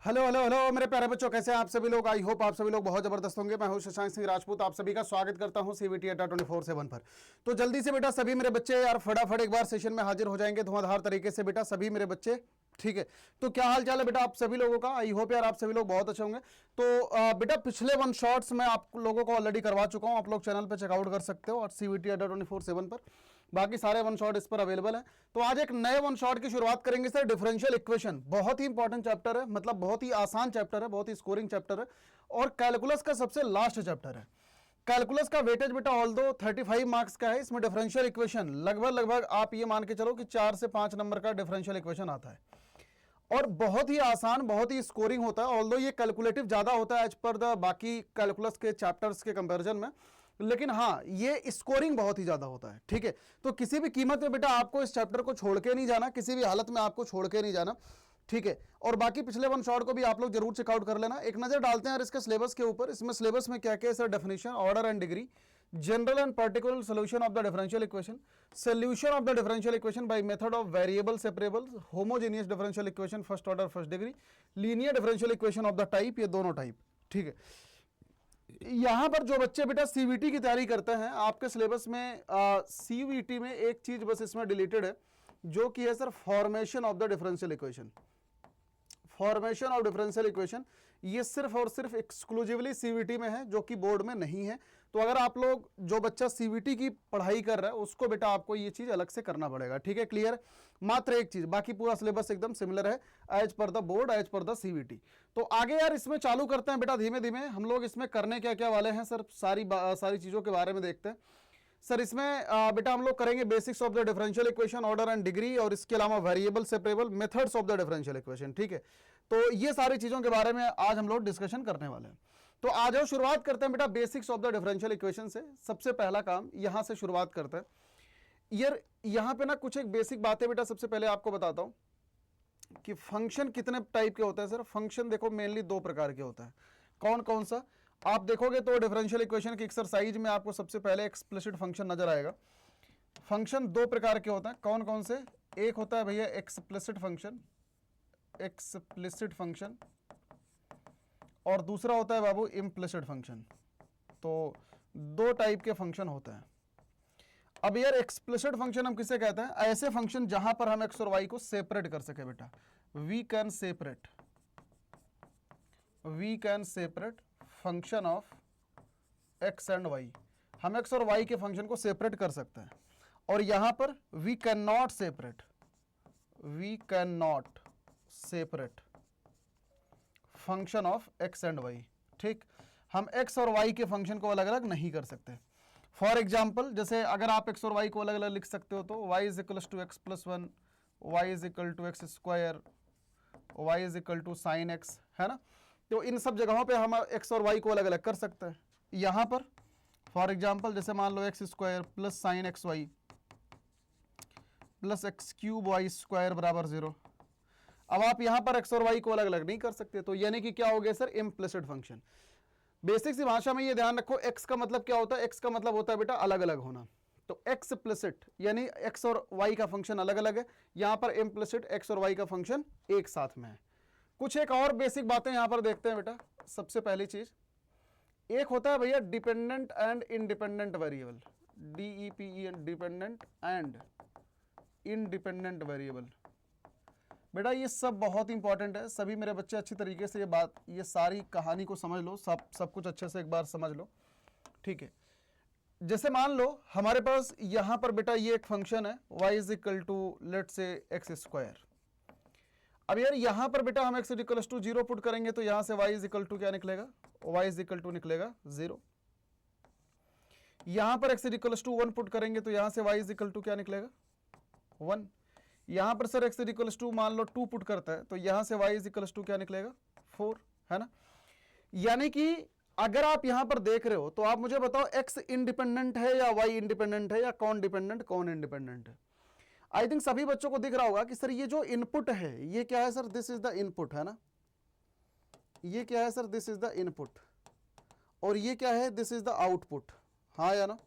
Hello hello hello मेरे प्यारे बच्चों, कैसे हैं आप सभी लोग। आई होप आप सभी लोग बहुत जबरदस्त होंगे। मैं हूं शशांक सिंह राजपूत, आप सभी का स्वागत करता हूं सीवीटी अड्डा 24/7 पर। तो जल्दी से बेटा सभी मेरे बच्चे यार फटाफट एक बार सेशन में हाजिर हो जाएंगे धुआंधार तरीके से बेटा सभी मेरे बच्चे। ठीक है, तो क्या हाल चाल है बेटा आप सभी लोगों का। आई होप यार आप सभी लोग बहुत अच्छे होंगे। तो बेटा पिछले वन शॉट्स मैं आप लोगों को ऑलरेडी करवा चुका हूं, आप लोग चैनल पे चेकआउट कर सकते हो और सीवीटी अड्डा 24/7 पर बाकी सारे वन शॉट इस पर अवेलेबल है। तो आज एक नए वन शॉट की शुरुआत करेंगे सर। डिफरेंशियल इक्वेशन बहुत ही इंपॉर्टेंट चैप्टर है, मतलब बहुत ही आसान चैप्टर है, बहुत ही स्कोरिंग चैप्टर है और कैलकुलस का सबसे लास्ट चैप्टर है। कैलकुलस का वेटेज बेटा ऑल दो 35 मार्क्स का है। इसमें डिफरेंशियल इक्वेशन लगभग आप ये मान के चलो कि 4 से 5 नंबर का डिफरेंशियल इक्वेशन आता है और बहुत ही आसान, बहुत ही स्कोरिंग होता है। ऑल्दो ये कैलकुलेटिव ज्यादा होता है एज पर द बाकी कैलकुलस के चैप्टर्स के कंपैरिजन में, लेकिन हाँ ये स्कोरिंग बहुत ही ज्यादा होता है। ठीक है, तो किसी भी कीमत में बेटा आपको इस चैप्टर को छोड़ के नहीं जाना, किसी भी हालत में आपको छोड़ के नहीं जाना। ठीक है, और बाकी पिछले वन शॉट को भी आप लोग जरूर चेकआउट कर लेना। एक नजर डालते हैं यार इसके सिलेबस के ऊपर। इसमें सिलेबस में क्या क्या है sir. Definition, order and degree, general and particular solution of the differential equation, solution of the differential equation by method of variable separable, homogeneous differential equation first order first degree, linear differential equation of the type, ये दोनों type. ठीक है, यहां पर जो बच्चे बेटा CVT की तैयारी करते हैं आपके सिलेबस में सीवीटी में एक चीज बस इसमें डिलीटेड है जो कि है sir formation of the differential equation. Formation of differential equation ये सिर्फ और सिर्फ एक्सक्लूसिवली सीवीटी में है, जो कि बोर्ड में नहीं है। तो अगर आप लोग जो बच्चा सीवीटी की पढ़ाई कर रहा है उसको बेटा आपको ये चीज अलग से करना पड़ेगा। ठीक है, क्लियर। मात्र एक चीज, बाकी पूरा सिलेबस एकदम सिमिलर है as per the board, as per the CVT. तो आगे यार इसमें चालू करते हैं बेटा धीमे धीमे। हम लोग इसमें करने क्या क्या वाले हैं सर, सारी चीजों के बारे में देखते हैं सर। इसमें बेटा हम लोग करेंगे basics of the differential equation, order and degree, और इसके अलावा variable separable, methods of the differential equation. ठीक है, तो ये सारी चीजों के बारे में आज हम लोग डिस्कशन करने वाले हैं। तो आ जाओ शुरुआत करते हैं बेटा basics of the differential equation से। सबसे पहला काम यहां से शुरुआत करते हैं यार। यहां पे ना कुछ एक बेसिक बातें बेटा सबसे पहले आपको बताता हूं कि फंक्शन कितने टाइप के होते हैं सर। फंक्शन देखो मेनली दो प्रकार के होता है। कौन कौन सा आप देखोगे तो डिफरेंशियल इक्वेशन की एक्सरसाइज में आपको सबसे पहले एक्सप्लिसिट फंक्शन नजर आएगा। फंक्शन दो प्रकार के होते हैं। कौन कौन से, एक होता है भैया एक्सप्लिसिट फंक्शन, एक्सप्लिसिट फंक्शन, और दूसरा होता है बाबू इम्प्लिसिट फंक्शन। तो दो टाइप के फंक्शन होते हैं। अब यार एक्सप्लिसिट फंक्शन हम किसे कहते हैं, ऐसे फंक्शन जहां पर हम एक्स और वाई को सेपरेट कर सके बेटा। We can separate function of x and y. हम एक्स और वाई के फंक्शन को सेपरेट कर सकते हैं। और यहां पर we can not separate function of x and y. ठीक, हम एक्स और वाई के फंक्शन को अलग अलग नहीं कर सकते। फॉर एग्जाम्पल, जैसे अगर आप एक्स और वाई को अलग अलग लिख सकते हो तो y is equal to x plus one, y is equal to x square, y is equal to sine x, है ना। तो इन सब जगहों पे हम एक्स और वाई को अलग अलग कर सकते हैं। यहां पर फॉर एग्जाम्पल जैसे मान लो x square plus sine x y plus x cube y square बराबर 0। अब आप यहां पर एक्स और वाई को अलग अलग नहीं कर सकते, तो यानी कि क्या हो गया सर, इम्प्लिसिट फंक्शन। बेसिक सी भाषा में ये ध्यान रखो, एक्स का मतलब क्या होता है, एक्स का मतलब होता है बेटा अलग अलग होना। तो एक्सप्लिसिट यानी एक्स और वाई का फंक्शन अलग अलग है, यहां पर इम्प्लिसिट एक्स और वाई का फंक्शन एक साथ में है। कुछ एक और बेसिक बातें यहां पर देखते हैं बेटा। सबसे पहली चीज, एक होता है भैया dependent and independent variable, DEPEN, dependent and independent variable. बेटा ये सब बहुत इंपॉर्टेंट है। सभी मेरे बच्चे अच्छी तरीके से ये सारी कहानी को समझ लो, सब कुछ अच्छे से एक बार समझ लो। ठीक है, जैसे मान लो हमारे पास यहां पर बेटा ये एक फंक्शन है y is equal to late say x square. अब यार यहां पर बेटा हम एक्स इक्वल टू 0 पुट करेंगे तो यहां से y इज इक्वल टू क्या निकलेगा, y इज इक्वल टू निकलेगा 0। यहां पर एक्स इक्वल टू 1 पुट करेंगे तो यहां से y इज इक्वल टू क्या निकलेगा 1। यहां पर सर एक्स इक्वल टू मान लो 2 पुट करता है तो यहां से y इज इक्वल टू क्या निकलेगा 4, है ना। यानी कि अगर आप यहां पर देख रहे हो तो आप मुझे बताओ x इंडिपेंडेंट है या y इंडिपेंडेंट है या कौन डिपेंडेंट कौन इंडिपेंडेंट है। आई थिंक सभी बच्चों को दिख रहा होगा कि सर ये जो इनपुट है ये क्या है sir, this is the input, है ना। ये क्या है sir, this is the input, और ये क्या है, दिस इज द आउटपुट, हाँ या ना।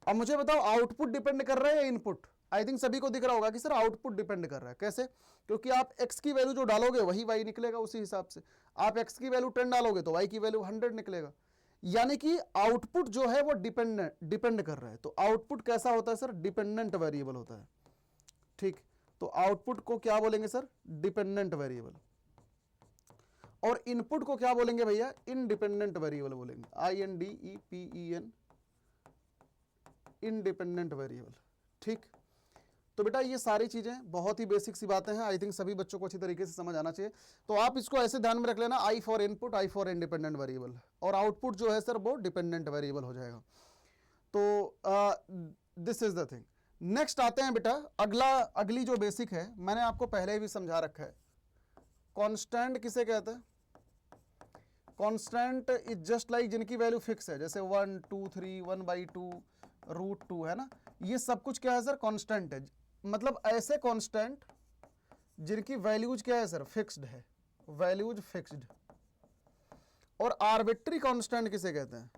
अब मुझे बताओ आउटपुट डिपेंड कर रहा है या इनपुट, आई थिंक सभी को दिख रहा होगा कि सर आउटपुट डिपेंड कर रहा है। कैसे? क्योंकि आप x की वैल्यू जो डालोगे वही y निकलेगा उसी हिसाब से। आप x की वैल्यू 10 डालोगे तो y की वैल्यू 100 निकलेगा। यानी कि आउटपुट जो है वो डिपेंड कर रहा है। तो आउटपुट कैसा होता है सर? डिपेंडेंट वेरिएबल होता है। ठीक, तो आउटपुट को क्या बोलेंगे सर? Dependent variable. और इनपुट को क्या बोलेंगे भैया? इंडिपेंडेंट वेरिएबल बोलेंगे। INDEPEN, independent variable. ठीक, तो बेटा ये सारी चीजें बहुत ही बेसिक सी बातें हैं। आई थिंक सभी बच्चों को अच्छी तरीके से समझ आना चाहिए। तो आप इसको ऐसे ध्यान में रख लेना, I for input, I for independent variable, और आउटपुट जो है सर वो डिपेंडेंट वेरिएबल हो जाएगा। तो this is the thing. Next आते हैं बेटा, अगली जो बेसिक है मैंने आपको पहले भी समझा रखा है। कांस्टेंट किसे कहते हैं? कांस्टेंट इज जस्ट लाइक जिनकी वैल्यू फिक्स है, जैसे 1 2 3 1/2 √2 है ना, ये सब कुछ क्या है सर? कांस्टेंट है। मतलब ऐसे कांस्टेंट जिनकी वैल्यूज क्या है सर? फिक्स्ड है, वैल्यूज फिक्स्ड। और आर्बिट्री कांस्टेंट किसे कहते हैं?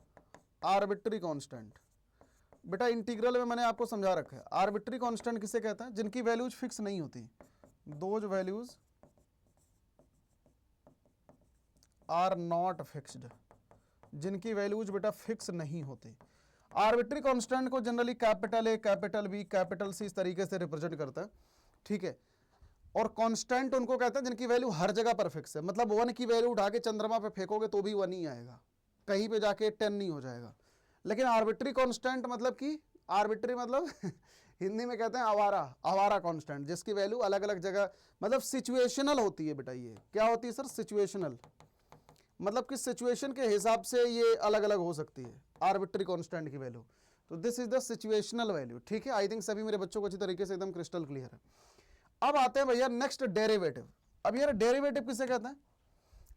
आर्बिट्री कांस्टेंट बेटा इंटीग्रल में मैंने आपको समझा रखा है। आर्बिट्री कांस्टेंट किसे कहते हैं? जिनकी वैल्यूज फिक्स नहीं होती, those values are not fixed, जिनकी वैल्यूज बेटा फिक्स नहीं होती। आर्बिट्री कांस्टेंट को generally capital A, capital B, capital C इस तरीके से रिप्रेजेंट करता है। ठीक है, और कांस्टेंट उनको कहते हैं जिनकी वैल्यू हर जगह पर फिक्स है। मतलब 1 की वैल्यू उठा के चंद्रमा पे फेंकोगे तो भी 1 ही आएगा, कहीं पे जाके 10 नहीं हो जाएगा। लेकिन आर्बिट्री कांस्टेंट मतलब कि आर्बिट्री मतलब हिंदी में कहते हैं आवारा, आवारा कांस्टेंट, जिसकी वैल्यू अलग अलग जगह, मतलब सिचुएशनल होती है बेटा। ये क्या होती है सर? सिचुएशनल, मतलब किस सिचुएशन के हिसाब से ये अलग अलग हो सकती है आर्बिट्री कांस्टेंट की वैल्यू। तो this is the situational value. ठीक है, आई थिंक सभी मेरे बच्चों को अच्छी तरीके से एकदम क्रिस्टल क्लियर है। अब आते हैं भैया नेक्स्ट, डेरिवेटिव। अब यार डेरिवेटिव किसे कहते हैं?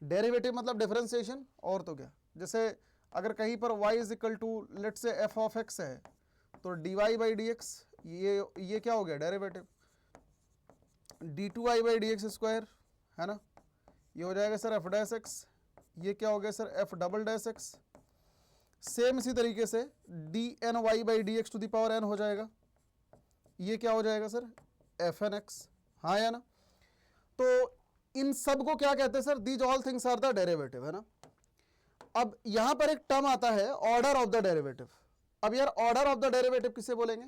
डेरिवेटिव मतलब डिफरेंशिएशन, और तो क्या। जैसे अगर कहीं पर y is equal to late say f of x है, तो dy/dx, ये क्या हो गया? डेरिवेटिव। d2y/dx² है ना, ये हो जाएगा सर f'(x), ये क्या हो गया सर? f'(x). सेम इसी तरीके से dny/dx⁴n हो जाएगा, ये क्या हो जाएगा सर? fn(x), हाँ या ना। तो इन सब को क्या कहते हैं sir? These all things are the derivative, है ना। अब यहां पर एक टर्म आता है ऑर्डर ऑफ द डेरिवेटिव। अब यार ऑर्डर ऑफ द डेरिवेटिव किसे बोलेंगे?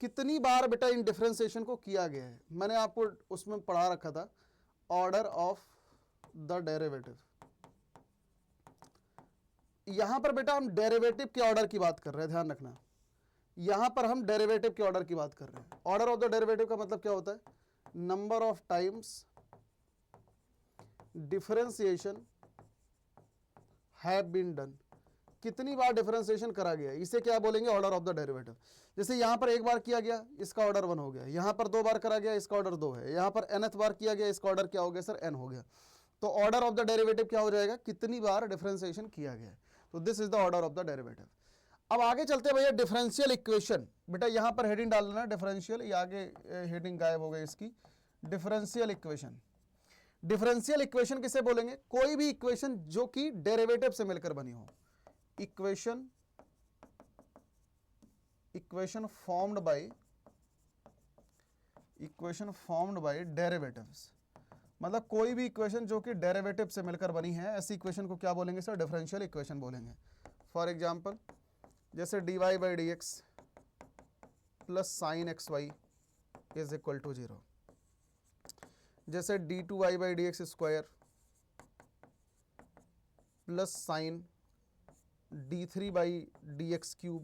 कितनी बार बेटा इन डिफरेंशिएशन को किया गया है, मैंने आपको उसमें पढ़ा रखा था, ऑर्डर ऑफ द डेरिवेटिव। यहां पर बेटा हम डेरिवेटिव के ऑर्डर की बात कर रहे हैं, ध्यान रखना। यहां पर हम डेरिवेटिव के ऑर्डर की बात कर रहे हैं। ऑर्डर ऑफ द डेरिवेटिव का मतलब क्या होता है? Number of times differentiation have been done, कितनी बार डिफरेंशिएशन करा गया, इसे क्या बोलेंगे? Order of the derivative. जैसे यहां पर एक बार किया गया, इसका ऑर्डर 1 हो गया, यहां पर 2 बार करा गया, इसका ऑर्डर 2 है, यहां पर nth बार किया गया, इसका ऑर्डर क्या हो गया सर? n हो गया। तो ऑर्डर ऑफ द डेरिवेटिव क्या हो जाएगा? कितनी बार डिफरेंशिएशन किया गया। तो this is the order of the derivative. अब आगे चलते हैं भैया, डिफरेंशियल इक्वेशन। बेटा यहां पर हेडिंग डाल लेना डिफरेंशियल, ये आगे हेडिंग गायब हो गई इसकी। डिफरेंशियल इक्वेशन, डिफरेंशियल इक्वेशन किसे बोलेंगे? कोई भी इक्वेशन जो कि डेरिवेटिव से मिलकर बनी हो। इक्वेशन फॉर्म्ड बाय डेरिवेटिव्स, मतलब कोई भी इक्वेशन जो कि डेरिवेटिव से मिलकर बनी है, ऐसी इक्वेशन को क्या बोलेंगे सर? डिफरेंशियल इक्वेशन बोलेंगे। फॉर एग्जांपल जैसे dy/dx plus sin xy is equal to 0, जैसे d2y/dx² plus sine d3/dx³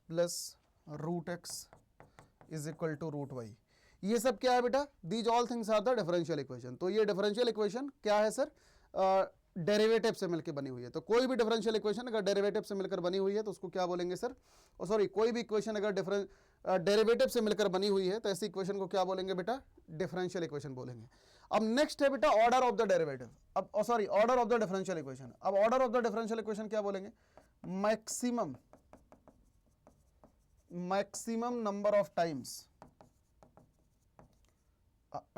plus √x is equal to √y। ये सब क्या है बेटा? These all things are the differential equation. तो ये डिफरेंशियल इक्वेशन क्या है सर? डेरिवेटिव से मिलकर बनी हुई है। तो कोई भी डिफरेंशियल इक्वेशन अगर डेरिवेटिव से मिलकर बनी हुई है तो उसको क्या बोलेंगे सर? सॉरी, कोई भी इक्वेशन अगर डेरिवेटिव से मिलकर बनी हुई है तो ऐसी इक्वेशन को क्या बोलेंगे बेटा? डिफरेंशियल इक्वेशन बोलेंगे। अब नेक्स्ट है बेटा ऑर्डर ऑफ द डेरिवेटिव। अब sorry, order of the differential equation. अब order of the differential equation क्या बोलेंगे? Maximum number of times,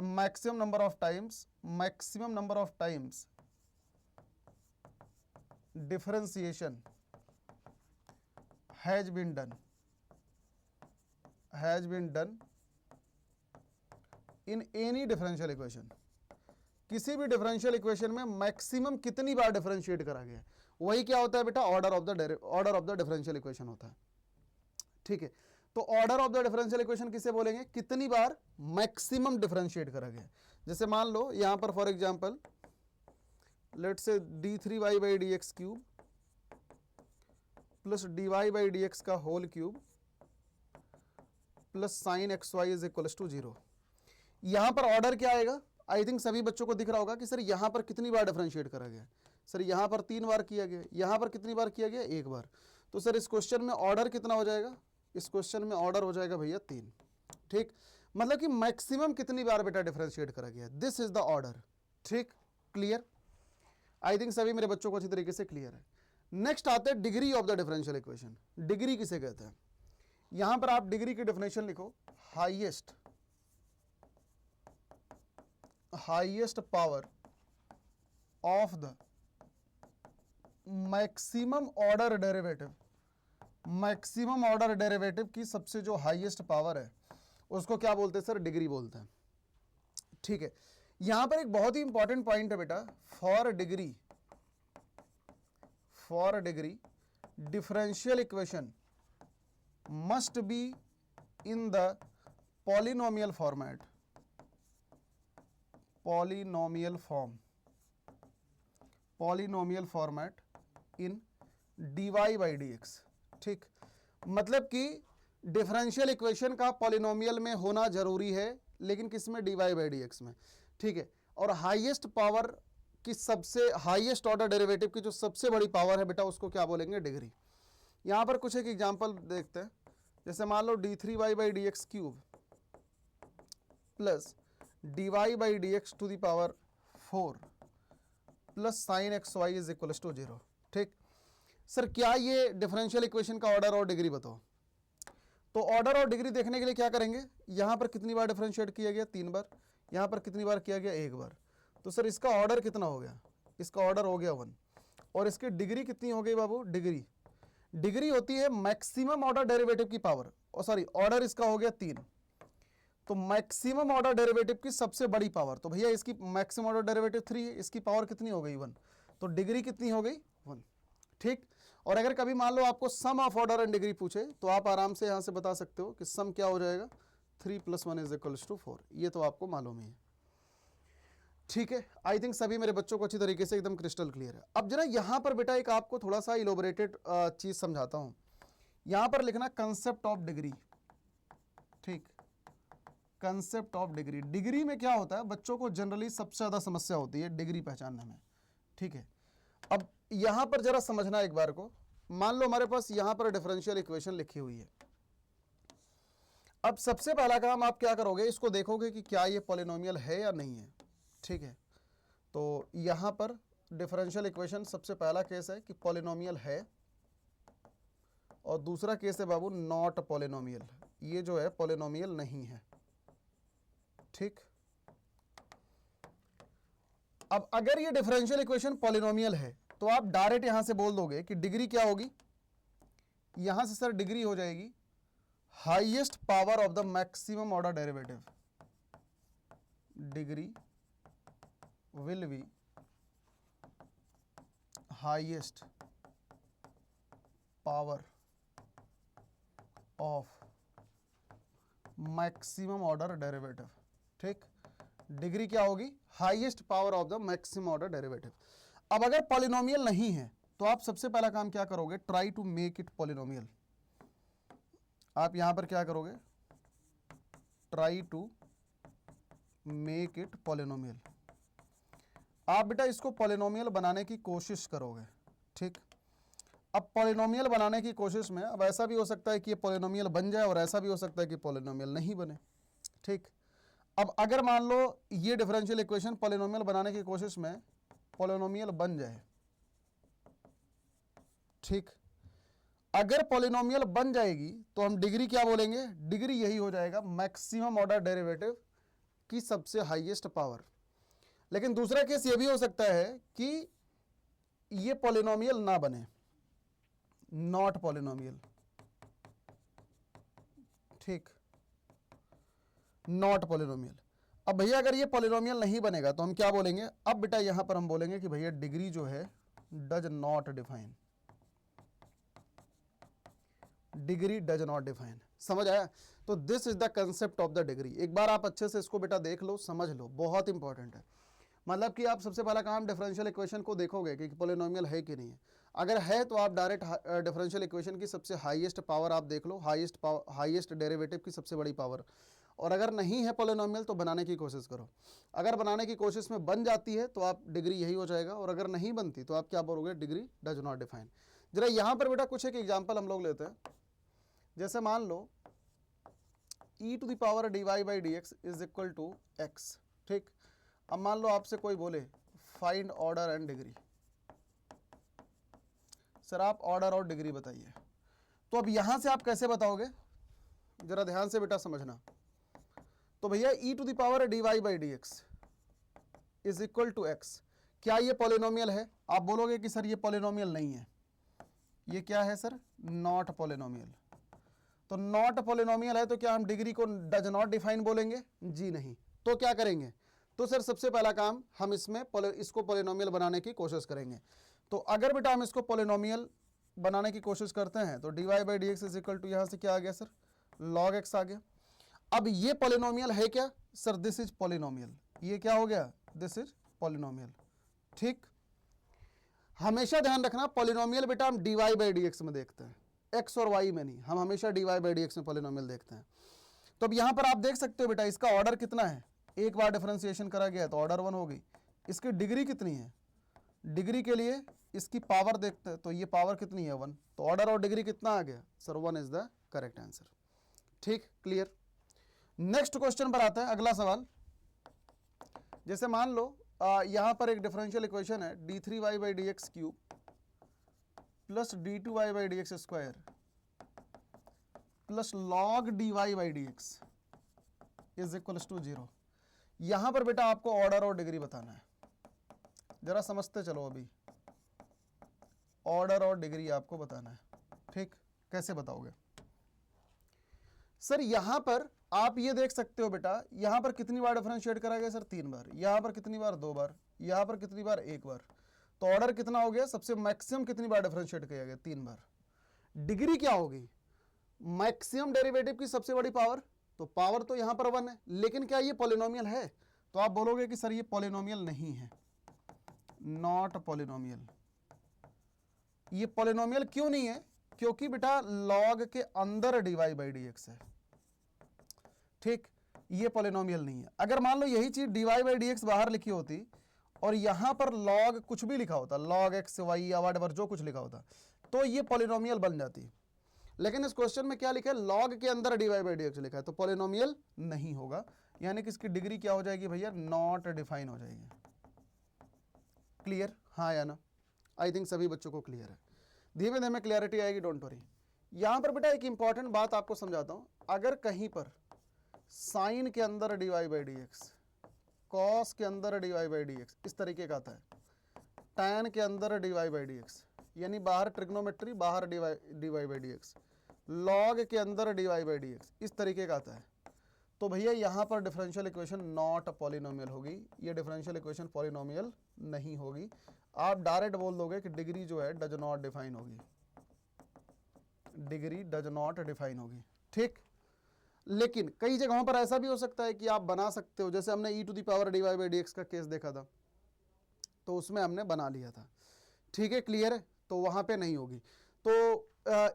maximum number of times differentiation has been done has been done in any differential equation, किसी भी differential equation में maximum कितनी बार differentiate करा गया है, वही क्या होता है बेटा, order of the differential equation होता है। ठीक है, तो order of the differential equation किसे बोलेंगे, कितनी बार मैक्सिमम डिफरेंशिएट करा गया। जैसे मान लो यहां पर for example let's say d3y by d x cube plus dy by d x का whole cube plus sine x y is equal to 0। यहां पर ऑर्डर क्या आएगा, आई थिंक सभी बच्चों को दिख रहा होगा कि सर यहां पर कितनी बार डिफरेंशिएट करा गया, सर यहां पर 3 बार किया गया, यहां पर कितनी बार किया गया, 1 बार। तो सर इस क्वेश्चन में ऑर्डर कितना हो जाएगा, इस क्वेश्चन में ऑर्डर हो जाएगा भैया 3। ठीक, मतलब कि मैक्सिमम कितनी बार बेटा डिफरेंशिएट करा गया, दिस इज द ऑर्डर। ठीक, क्लियर, आई थिंक सभी मेरे बच्चों को अच्छी तरीके से क्लियर है। नेक्स्ट आते हैं degree of the differential equation. Degree किसे कहते हैं, यहां पर आप डिग्री की डेफिनेशन लिखो, highest power of the maximum order derivative, maximum order derivative की सबसे जो हाईएस्ट पावर है उसको क्या बोलते हैं सर, डिग्री बोलते हैं। ठीक है, यहां पर एक बहुत ही इंपॉर्टेंट पॉइंट है बेटा, for degree differential equation must be in the polynomial format, polynomial format in dy by d x. ठीक, मतलब कि डिफरेंशियल इक्वेशन का पॉलिनोमियल में होना जरूरी है, लेकिन किसमें, dy बाई डी एक्स में। ठीक है, और हाईएस्ट पावर की सबसे हाईएस्ट ऑर्डर डेरिवेटिव की जो सबसे बड़ी पावर है बेटा उसको क्या बोलेंगे, डिग्री। यहां पर कुछ एक एग्जांपल देखते हैं, जैसे मान लो d3y by d x cube plus dy by d x to the power 4 plus sine x y is equal to 0। ठीक, सर क्या ये डिफरेंशियल इक्वेशन का ऑर्डर और डिग्री बताओ। तो ऑर्डर और डिग्री देखने के लिए क्या करेंगे, यहां पर कितनी बार डिफरेंशिएट किया गया, 3 बार, यहां पर कितनी बार किया गया, 1 बार। तो सर इसका ऑर्डर कितना हो गया, इसका ऑर्डर हो गया 1, और इसकी डिग्री कितनी हो गई बाबू, डिग्री होती है मैक्सिमम ऑर्डर डेरिवेटिव की पावर, और सॉरी ऑर्डर इसका हो गया 3, तो मैक्सिमम ऑर्डर डेरिवेटिव की सबसे बड़ी पावर, तो भैया इसकी मैक्सिमम ऑर्डर डेरिवेटिव 3 है, इसकी पावर कितनी हो गई, 1, तो डिग्री कितनी हो गई, 1। ठीक, और अगर कभी मान लो आपको सम ऑफ ऑर्डर एंड डिग्री पूछे तो आप आराम से यहां से बता सकते हो कि सम क्या हो जाएगा, 3 + 1 इज टू 4, ये तो आपको मालूम ही है। ठीक है, आई थिंक सभी मेरे बच्चों को अच्छी तरीके से एकदम क्रिस्टल क्लियर है। अब जरा यहां पर बेटा एक आपको थोड़ा सा इलोबरेटेड चीज समझाता हूं, यहां पर लिखना कंसेप्ट ऑफ डिग्री। ठीक, कंसेप्ट ऑफ डिग्री, डिग्री में क्या होता है, बच्चों को जनरली सबसे ज्यादा समस्या होती है डिग्री पहचानने में। ठीक है, अब यहां पर जरा समझना एक बार को, मान लो हमारे पास यहां पर डिफरेंशियल इक्वेशन लिखी हुई है। अब सबसे पहला काम आप क्या करोगे, इसको देखोगे कि क्या ये पॉलिनोमियल है या नहीं है। ठीक है, तो यहां पर डिफरेंशियल इक्वेशन सबसे पहला केस है कि पॉलिनोमियल है, और दूसरा केस है बाबू नॉट पॉलिनोमियल, ये जो है पॉलिनोमियल नहीं है। ठीक, अब अगर ये डिफरेंशियल इक्वेशन पॉलिनोमियल है तो आप डायरेक्ट यहां से बोल दोगे कि डिग्री क्या होगी, यहां से सर डिग्री हो जाएगी highest power of the maximum order derivative, degree will be highest power of maximum order derivative. ठीक, डिग्री क्या होगी, highest power of the maximum order derivative. अब अगर पॉलिनोमियल नहीं है तो आप सबसे पहला काम क्या करोगे, try to make it polynomial. आप यहां पर क्या करोगे, try to make it polynomial, आप बेटा इसको पॉलिनोमियल बनाने की कोशिश करोगे। ठीक, अब पॉलिनोमियल बनाने की कोशिश में अब ऐसा भी हो सकता है कि ये पॉलिनोमियल बन जाए और ऐसा भी हो सकता है कि पॉलिनोमियल नहीं बने। ठीक, अब अगर मान लो ये डिफरेंशियल इक्वेशन पॉलिनोमियल बनाने की कोशिश में पॉलिनोमियल बन जाए, ठीक, अगर पॉलिनोमियल बन जाएगी तो हम डिग्री क्या बोलेंगे, डिग्री यही हो जाएगा मैक्सिमम ऑर्डर डेरिवेटिव की सबसे हाईएस्ट पावर। लेकिन दूसरा केस ये भी हो सकता है कि ये पॉलिनोमियल ना बने, नॉट पॉलिनोमियल। ठीक, नॉट पॉलिनोमियल। अब भैया अगर ये पॉलिनोमियल नहीं बनेगा तो हम क्या बोलेंगे, अब बेटा यहां पर हम बोलेंगे कि भैया डिग्री जो है does not define, degree does not define. समझ आया? तो this is the concept of the degree. एक बार आप अच्छे से इसको बेटा देख लो, समझ लो, बहुत इंपॉर्टेंट है। मतलब कि आप सबसे पहला काम डिफरेंशियल इक्वेशन को देखोगे कि पॉलिनोमियल है कि नहीं है। अगर है तो आप डायरेक्ट डिफरेंशियल इक्वेशन की सबसे हाईएस्ट पावर आप देख लो, हाईएस्ट डेरिवेटिव की सबसे बड़ी पावर। और अगर नहीं है पॉलिनोमियल तो बनाने की कोशिश करो। अगर बनाने की कोशिश में बन जाती है तो आप डिग्री यही हो जाएगा, और अगर नहीं बनती तो आप क्या बोलोगे, डिग्री डज नॉट डिफाइन। जरा यहाँ पर बेटा कुछ एक एग्जाम्पल हम लोग लेते हैं। जैसे मान लो e to the power dy by d x is equal to x. ठीक, अब मान लो आपसे कोई बोले find order and degree. Sir आप ऑर्डर और डिग्री बताइए। तो अब यहां से आप कैसे बताओगे, जरा ध्यान से बेटा समझना। तो भैया e to the power dy by d x is equal to x, क्या ये पॉलिनोमियल है? आप बोलोगे कि सर ये पॉलिनोमियल नहीं है। ये क्या है सर, नॉट पॉलिनोमियल। तो नॉट पॉलिनोमियल है तो क्या हम डिग्री को डज नॉट डिफाइन बोलेंगे? जी नहीं। तो क्या करेंगे, तो सर सबसे पहला काम हम इसको पॉलिनोमियल बनाने की कोशिश करेंगे। तो अगर बेटा हम इसको पॉलिनोमियल बनाने की कोशिश करते हैं तो dy by d x is equal to यहाँ से क्या आ गया सर, log x आ गया। अब ये पॉलिनोमियल है क्या सर, दिस इज पॉलिनोमियल। ये क्या हो गया, दिस इज पॉलिनोमियल। ठीक, हमेशा ध्यान रखना पॉलिनोमियल बेटा हम dy बाई डी एक्स में देखते हैं, x और y में नहीं। हम हमेशा dy बाई डी एक्स में पॉलिनोमियल देखते हैं। तो अब यहां पर आप देख सकते हो बेटा इसका ऑर्डर कितना है, एक बार डिफरेंशिएशन करा गया तो ऑर्डर 1 होगी। इसकी डिग्री कितनी है, डिग्री के लिए इसकी पावर देखते हैं तो ये पावर कितनी है 1। तो ऑर्डर और डिग्री कितना आ गया sir, 1 is the correct answer. ठीक, क्लियर। नेक्स्ट क्वेश्चन पर आता है, अगला सवाल। जैसे मान लो यहां पर एक डिफरेंशियल इक्वेशन है d3y by d x cube plus d2y by d x square plus log dy by d x is equal to 0। यहां पर बेटा आपको ऑर्डर और डिग्री बताना है। जरा समझते चलो, अभी ऑर्डर और डिग्री आपको बताना है। ठीक, कैसे बताओगे सर? यहां पर आप ये देख सकते हो बेटा, यहां पर कितनी बार डिफरेंशिएट करा गया सर, 3 बार। यहां पर कितनी बार, 2 बार। यहां पर कितनी बार, 1 बार। तो ऑर्डर कितना हो गया, सबसे मैक्सिमम कितनी बार डिफरेंशिएट किया गया, 3 बार। डिग्री क्या होगी, मैक्सिमम डेरिवेटिव की सबसे बड़ी पावर। तो पावर तो यहां पर 1 है, लेकिन क्या ये पॉलिनोमियल है? तो आप बोलोगे कि सर ये पॉलिनोमियल नहीं है, नॉट पॉलिनोमियल। ये पॉलिनोमियल क्यों नहीं है, क्योंकि बेटा log के अंदर dy बाई डी एक्स है। ठीक, ये पॉलिनोमियल नहीं है। अगर मान लो यही चीज dy बाई डी एक्स बाहर लिखी होती और यहां पर log कुछ भी लिखा होता, log x y या व्हाटएवर जो कुछ लिखा होता, तो ये पॉलिनोमियल बन जाती। लेकिन इस क्वेश्चन में क्या लिखा है, log के अंदर dy बाई डी एक्स लिखा है, तो पॉलिनोमियल नहीं होगा। यानी कि इसकी डिग्री क्या हो जाएगी भैया, नॉट डिफाइन हो जाएगी। क्लियर, हाँ या ना? आई थिंक सभी बच्चों को क्लियर है। धीमे धीमे क्लियरिटी आएगी, डोंट वरी। यहां पर बेटा एक इंपॉर्टेंट बात आपको समझाता हूं। अगर कहीं पर साइन के अंदर dy by d x, cos के अंदर dy बाई डी एक्स इस तरीके का आता है, tan के अंदर dy बाई डी एक्स, यानी बाहर ट्रिग्नोमेट्री, बाहर dy by d x, log के अंदर dy बाई डी एक्स इस तरीके का आता है, तो भैया यहां पर डिफरेंशियल इक्वेशन नॉट पॉलिनोमियल होगी। ये डिफरेंशियल इक्वेशन पॉलिनोमियल नहीं होगी। आप डायरेक्ट बोल दोगे कि डिग्री जो है डज नॉट डिफाइन होगी, डिग्री डज नॉट डिफाइन होगी। ठीक, लेकिन कई जगहों पर ऐसा भी हो सकता है कि आप बना सकते हो। जैसे हमने e to the power dy by d x का केस देखा था, तो उसमें हमने बना लिया था। ठीक है, क्लियर है? तो वहां पे नहीं होगी। तो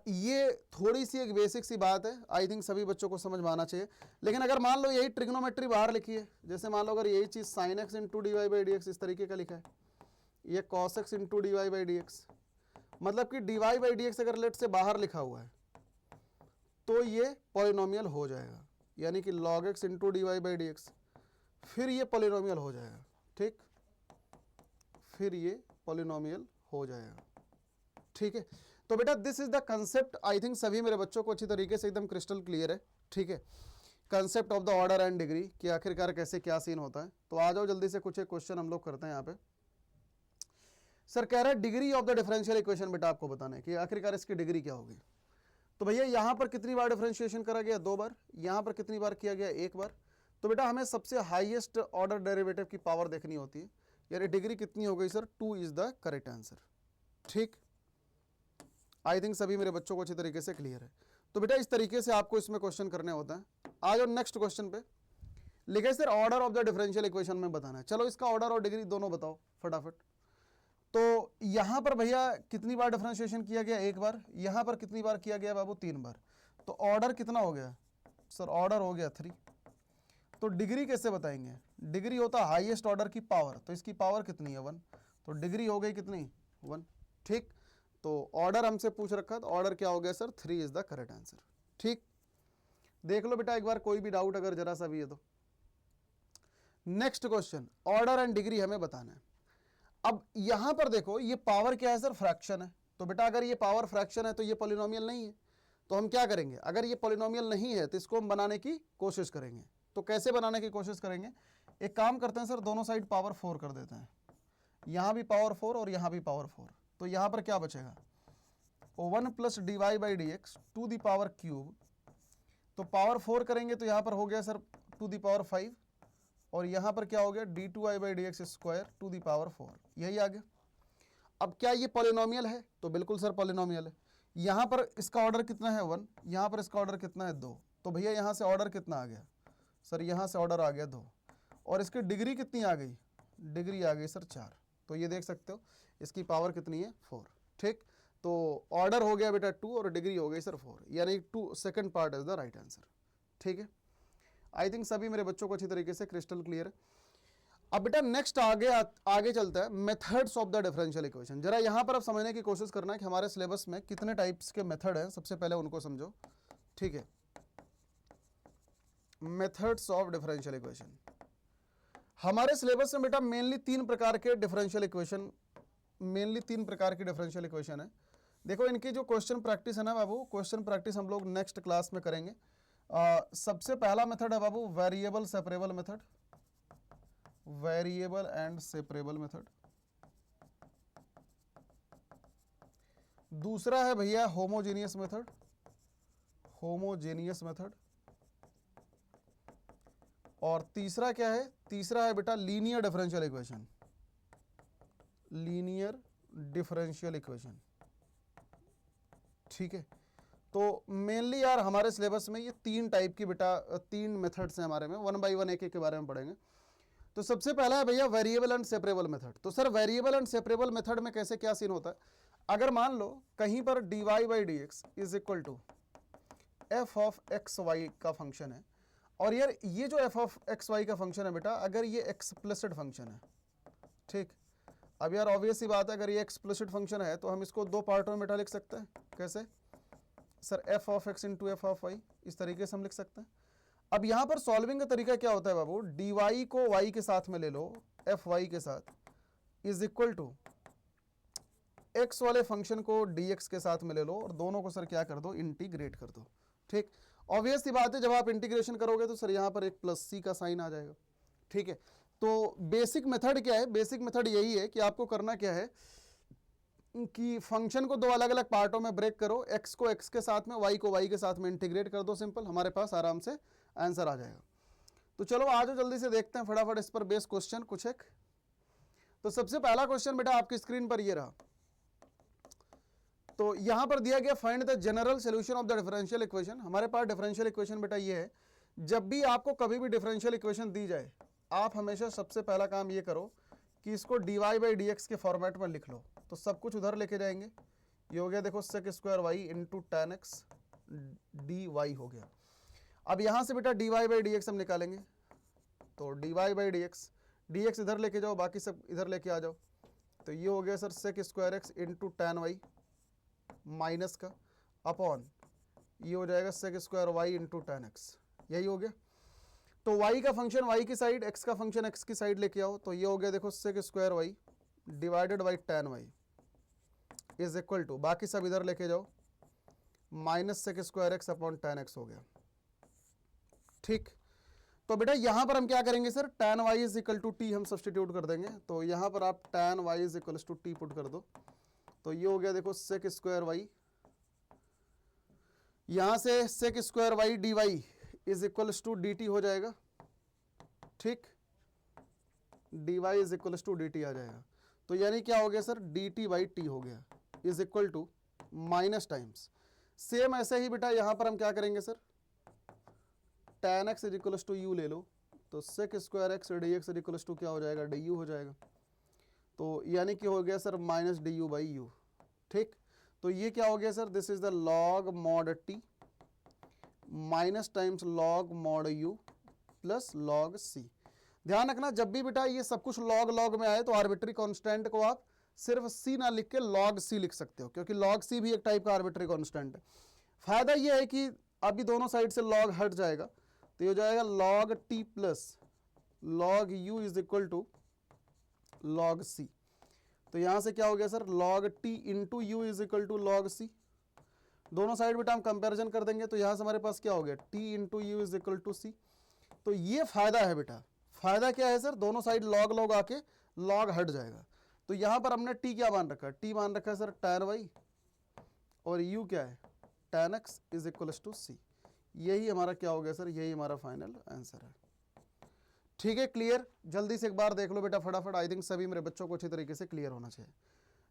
ये थोड़ी सी एक बेसिक सी बात है, आई थिंक सभी बच्चों को समझ में आना चाहिए। लेकिन अगर मान लो यही ट्रिग्नोमेट्री बाहर लिखी है, जैसे मान लो अगर यही चीज sine x into d y by d x इस तरीके का लिखा है, ये cos x into d y by d x, मतलब कि d y by d x अगर लेट से बाहर लिखा हुआ है तो ये पॉलिनोमियल हो जाएगा, यानी कि log x into d y by d x, फिर ये पॉलिनोमियल हो जाएगा। ठीक, फिर ये पॉलिनोमियल हो जाएगा। ठीक है, तो बेटा this is the concept. I think सभी मेरे बच्चों को अच्छी तरीके से एकदम क्रिस्टल क्लियर है। ठीक है, concept of the order and degree कि आखिरकार कैसे क्या सीन होता है। तो आ जाओ जल्दी से, कुछ एक क्वेश्चन हम लोग करते हैं यहाँ पे। सर कह रहा है degree of the differential equation बेटा आपको बताना है कि आखिरकार इसकी डिग्री क्या होगी। तो भैया यहाँ पर कितनी बार डिफरेंशिएशन करा गया, 2 बार। यहाँ पर कितनी बार किया गया, 1 बार। तो बेटा हमें सबसे हाईएस्ट ऑर्डर डेरिवेटिव की पावर देखनी होती है, यानी डिग्री कितनी हो गई sir, 2 is the correct answer. ठीक, आई थिंक सभी मेरे बच्चों को अच्छी तरीके से क्लियर है। तो बेटा इस तरीके से आपको इसमें क्वेश्चन करने होता है। आ जाओ नेक्स्ट क्वेश्चन पे, लिखे sir order of the differential equation में बताना है। चलो इसका ऑर्डर और डिग्री दोनों बताओ फटाफट। तो यहां पर भैया कितनी बार डिफरेंशिएशन किया गया, एक बार। यहां पर कितनी बार किया गया बाबू, 3 बार। तो ऑर्डर कितना हो गया सर, ऑर्डर हो गया 3। तो डिग्री कैसे बताएंगे, डिग्री होता हाईएस्ट ऑर्डर की पावर, तो इसकी पावर कितनी है 1, तो डिग्री हो गई कितनी 1। ठीक, तो ऑर्डर हमसे पूछ रखा, तो ऑर्डर क्या हो गया sir, 3 is the correct answer. ठीक, देख लो बेटा एक बार, कोई भी डाउट अगर जरा सा भी है तो। Next question, order and degree हमें बताना है। अब यहां पर देखो ये पावर क्या है सर, फ्रैक्शन है। तो बेटा अगर ये पावर फ्रैक्शन है तो ये पॉलिनोमियल नहीं है। तो हम क्या करेंगे, अगर ये पॉलिनोमियल नहीं है तो इसको हम बनाने की कोशिश करेंगे। तो कैसे बनाने की कोशिश करेंगे, एक काम करते हैं सर, दोनों साइड पावर 4 कर देते हैं। यहां भी पावर 4 और यहां भी पावर 4। तो यहां पर क्या बचेगा, 1 plus d y by d x to the power cube. तो पावर 4 करेंगे तो यहां पर हो गया सर टू दी पावर 5, और यहां पर क्या हो गया d two y by d x square to the power 4, यही आ गया। अब क्या ये पॉलिनोमियल है, तो बिल्कुल सर पॉलिनोमियल है। यहां पर इसका ऑर्डर कितना है 1, यहां पर इसका ऑर्डर कितना है 2। तो भैया यहां से ऑर्डर कितना आ गया सर, यहां से ऑर्डर आ गया 2, और इसकी डिग्री कितनी आ गई, डिग्री आ गई सर 4। तो ये देख सकते हो इसकी पावर कितनी है 4। ठीक, तो ऑर्डर हो गया बेटा 2 और डिग्री हो गई सर 4, यानी 2 second part is the right answer. ठीक है, आई थिंक सभी मेरे बच्चों को अच्छी तरीके से क्रिस्टल क्लियर है। अब बेटा नेक्स्ट आगे चलता है methods of the differential equation. जरा यहां पर अब समझने की कोशिश करना है कि हमारे सिलेबस में कितने टाइप्स के मेथड हैं, सबसे पहले उनको समझो। ठीक है, मेथड्स ऑफ डिफरेंशियल इक्वेशन हमारे सिलेबस में बेटा मेनली 3 प्रकार के डिफरेंशियल इक्वेशन, मेनली 3 प्रकार की डिफरेंशियल इक्वेशन है। देखो इनकी जो क्वेश्चन प्रैक्टिस है ना बाबू, क्वेश्चन प्रैक्टिस हम लोग नेक्स्ट क्लास में करेंगे। सबसे पहला मेथड है बाबू variable separable method, variable and separable method. दूसरा है भैया होमोजेनियस मेथड, होमोजेनियस मेथड। और तीसरा क्या है, तीसरा है बेटा linear differential equation, linear differential equation. ठीक है, तो मेनली यार हमारे सिलेबस में ये 3 टाइप की बेटा 3 मेथड्स हैं हमारे में, 1 बाई 1 एक एक के बारे में पढ़ेंगे। तो सबसे पहला है भैया वेरिएबल एंड सेपरेबल मेथड। तो sir variable and separable method में कैसे क्या सीन होता है, अगर मान लो कहीं पर d y by d x is equal to f of x y का फंक्शन है, और यार ये जो एफ ऑफ एक्स वाई का फंक्शन है बेटा, अगर ये एक्सप्लिसिट फंक्शन है, ठीक, अब यार ऑब्वियस सी बात है, अगर ये एक्सप्लिसिट फंक्शन है तो हम इसको 2 पार्टों में बेटा लिख सकते हैं। कैसे sir, f of x into f of y, इस तरीके से हम लिख सकते हैं। अब यहां पर सॉल्विंग का तरीका क्या होता है बाबू, डी वाई को वाई के साथ में ले लो, एफ वाई के साथ, इज इक्वल टू एक्स वाले फंक्शन को डी एक्स के साथ में ले लो, और दोनों को सर क्या कर दो, इंटीग्रेट कर दो। ठीक, ऑब्वियस सी बात है, जब आप इंटीग्रेशन करोगे तो सर यहां पर एक प्लस सी का साइन आ जाएगा। ठीक है, तो बेसिक मेथड क्या है, बेसिक मेथड यही है कि आपको करना क्या है कि फंक्शन को 2 अलग अलग पार्टों में ब्रेक करो, एक्स को एक्स के साथ में, वाई को वाई के साथ में इंटीग्रेट कर दो, सिंपल, हमारे पास आराम से आंसर आ जाएगा। तो चलो आ जाओ जल्दी से देखते हैं फटाफट इस पर बेस क्वेश्चन कुछ एक। तो सबसे पहला क्वेश्चन बेटा आपकी स्क्रीन पर ये रहा। तो यहां पर दिया गया find the general solution of the differential equation. हमारे पास डिफरेंशियल इक्वेशन बेटा ये है, जब भी आपको कभी भी डिफरेंशियल इक्वेशन दी जाए, आप हमेशा सबसे पहला काम ये करो कि इसको d y by d x के फॉर्मेट में लिख लो। तो सब कुछ उधर लेके जाएंगे, ये हो गया देखो sec square y into tan x d y हो गया। अब यहां से बेटा d y by d x हम निकालेंगे, तो d y by d x इधर लेके जाओ, बाकी सब इधर लेके आ जाओ। तो ये हो गया sir sec square x into tan y minus का अपॉन ये हो जाएगा sec square y into tan x, यही हो गया। तो y का फंक्शन y की साइड, x का फंक्शन x की साइड लेके आओ, तो ये हो गया देखो sec square y divided by tan y is equal to, बाकी सब इधर लेके जाओ, minus sec square x upon tan x हो गया। ठीक, तो बेटा यहां पर हम क्या करेंगे sir, tan y is equal to t हम सब्सटीट्यूट कर देंगे। तो यहां पर आप tan y is equal to t put कर दो, तो ये हो गया देखो सेक स्क्वायर वाई, यहां से sec square y d y is equal to d t हो जाएगा, ठीक, dy is equal to d t आ जाएगा। तो यानी क्या हो गया sir, d t by t हो गया is equal to minus times. Same ऐसे ही बेटा यहां पर हम क्या करेंगे sir, tan x is equal to u ले लो, तो sec square x d x is equal to क्या हो जाएगा, डी यू हो जाएगा। तो यानी कि हो गया sir minus d u by u. ठीक, तो ये क्या हो गया sir, this is the log mod t minus times log mod u plus log c. ध्यान रखना जब भी बेटा ये सब कुछ लॉग लॉग में आए तो आर्बिट्री कांस्टेंट को आप सिर्फ सी ना लिख के लॉग सी लिख सकते हो, क्योंकि लॉग सी भी एक टाइप का आर्बिट्री कांस्टेंट है। फायदा ये है कि अभी दोनों साइड से लॉग हट जाएगा, तो ये हो जाएगा log t plus log u is equal to log c. तो यहां से क्या हो गया sir, log t into u is equal to log c. दोनों साइड बेटा हम कंपैरिजन कर देंगे, तो यहां से हमारे पास क्या हो गया, t into u is equal to c. तो ये फायदा है बेटा। फायदा क्या है सर, दोनों साइड लॉग लॉग आके लॉग हट जाएगा। तो यहां पर हमने टी क्या मान रखा है, टी मान रखा है सर tan y, और u क्या है tan x is equal to c. यही हमारा क्या हो गया सर, यही हमारा फाइनल आंसर है। ठीक है, क्लियर। जल्दी से एक बार देख लो बेटा फटाफट, आई थिंक सभी मेरे बच्चों को अच्छी तरीके से क्लियर होना चाहिए।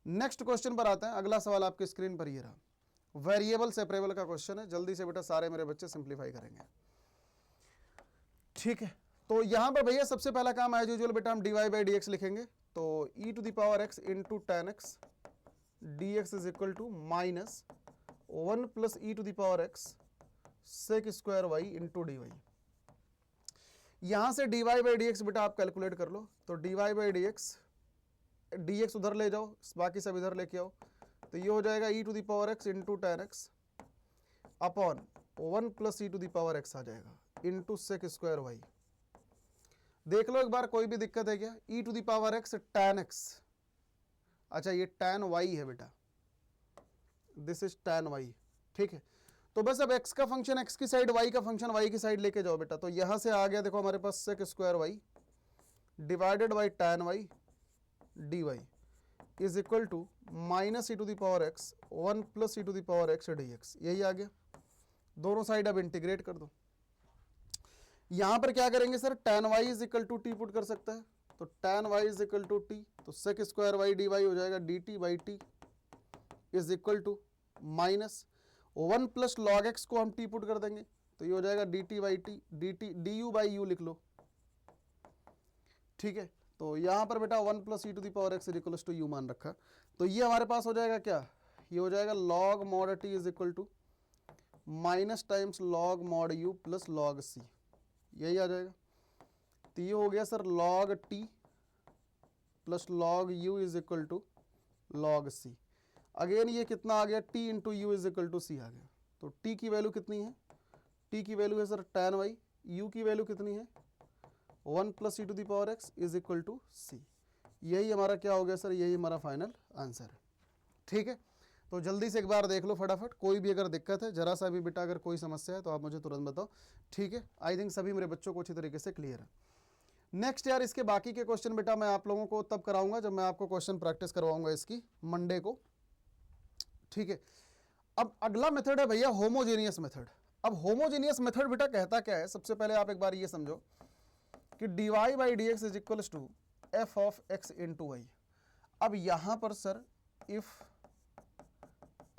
नेक्स्ट क्वेश्चन पर आते हैं। अगला सवाल आपके स्क्रीन पर ये रहा, वेरिएबल सेपरेबल का क्वेश्चन है। जल्दी से बेटा सारे मेरे बच्चे सिंप्लीफाई करेंगे। ठीक है, तो यहां पर भैया सबसे पहला काम एज यूजुअल बेटा हम dy बाई डी एक्स लिखेंगे। तो e to the power x into tan x d x is equal to minus 1 plus e to the power x sec square y into d y. यहां से dy by d x बेटा आप calculate कर लो। तो dy by d x उधर ले जाओ, बाकी सब इधर लेके आओ। तो ये हो जाएगा e to the power x into tan x upon 1 plus e to the power x आ जाएगा इंटू सेक स्क्वायर वाई। देख लो एक बार, कोई भी दिक्कत है क्या, e to the power x tan x, अच्छा ये tan y है बेटा, दिस इज tan y। ठीक है, तो बस अब x का फंक्शन x की साइड, y का फंक्शन y की साइड लेके जाओ बेटा। तो यहां से आ गया देखो हमारे पास sec square y divided by tan y dy is equal to minus e to the power x 1 plus e to the power x dx। यही आ गया। दोनों साइड अब इंटीग्रेट कर दो। यहां पर क्या करेंगे sir, tan y is equal to t put कर सकता है। तो tan y is equal to t, तो sec square y d y हो जाएगा d t by t is equal to minus 1 plus log x को हम टी पुट कर देंगे, तो ये हो जाएगा d t by t, d t d u by u लिख लो। ठीक है, तो यहां पर बेटा 1 plus e to the power x is equal to u मान रखा। तो ये हमारे पास हो जाएगा क्या, ये हो जाएगा log mod t is equal to minus times log mod u plus log c. यही आ जाएगा। तो ये हो गया sir log t plus log u is equal to log c। Again ये कितना आ गया, t into u is equal to c आ गया। तो t की वैल्यू कितनी है, t की वैल्यू है सर tan y, u की वैल्यू कितनी है 1 plus e to the power x is equal to c। यही हमारा क्या हो गया सर, यही हमारा फाइनल आंसर है। ठीक है, तो जल्दी से एक बार देख लो फटाफट, कोई भी अगर दिक्कत है, जरा सा भी बेटा अगर कोई समस्या है तो आप मुझे तुरंत बताओ। ठीक है, आई थिंक सभी मेरे बच्चों को अच्छी तरीके से क्लियर है। नेक्स्ट यार इसके बाकी के क्वेश्चन बेटा मैं आप लोगों को तब कराऊंगा जब मैं आपको क्वेश्चन प्रैक्टिस करवाऊंगा इसकी मंडे को। ठीक है, अब अगला मेथड है भैया होमोजेनियस मेथड। अब होमोजेनियस मेथड बेटा कहता क्या है, सबसे पहले आप एक बार ये समझो कि dy by d x is equal to f of x into y. अब यहां पर sir if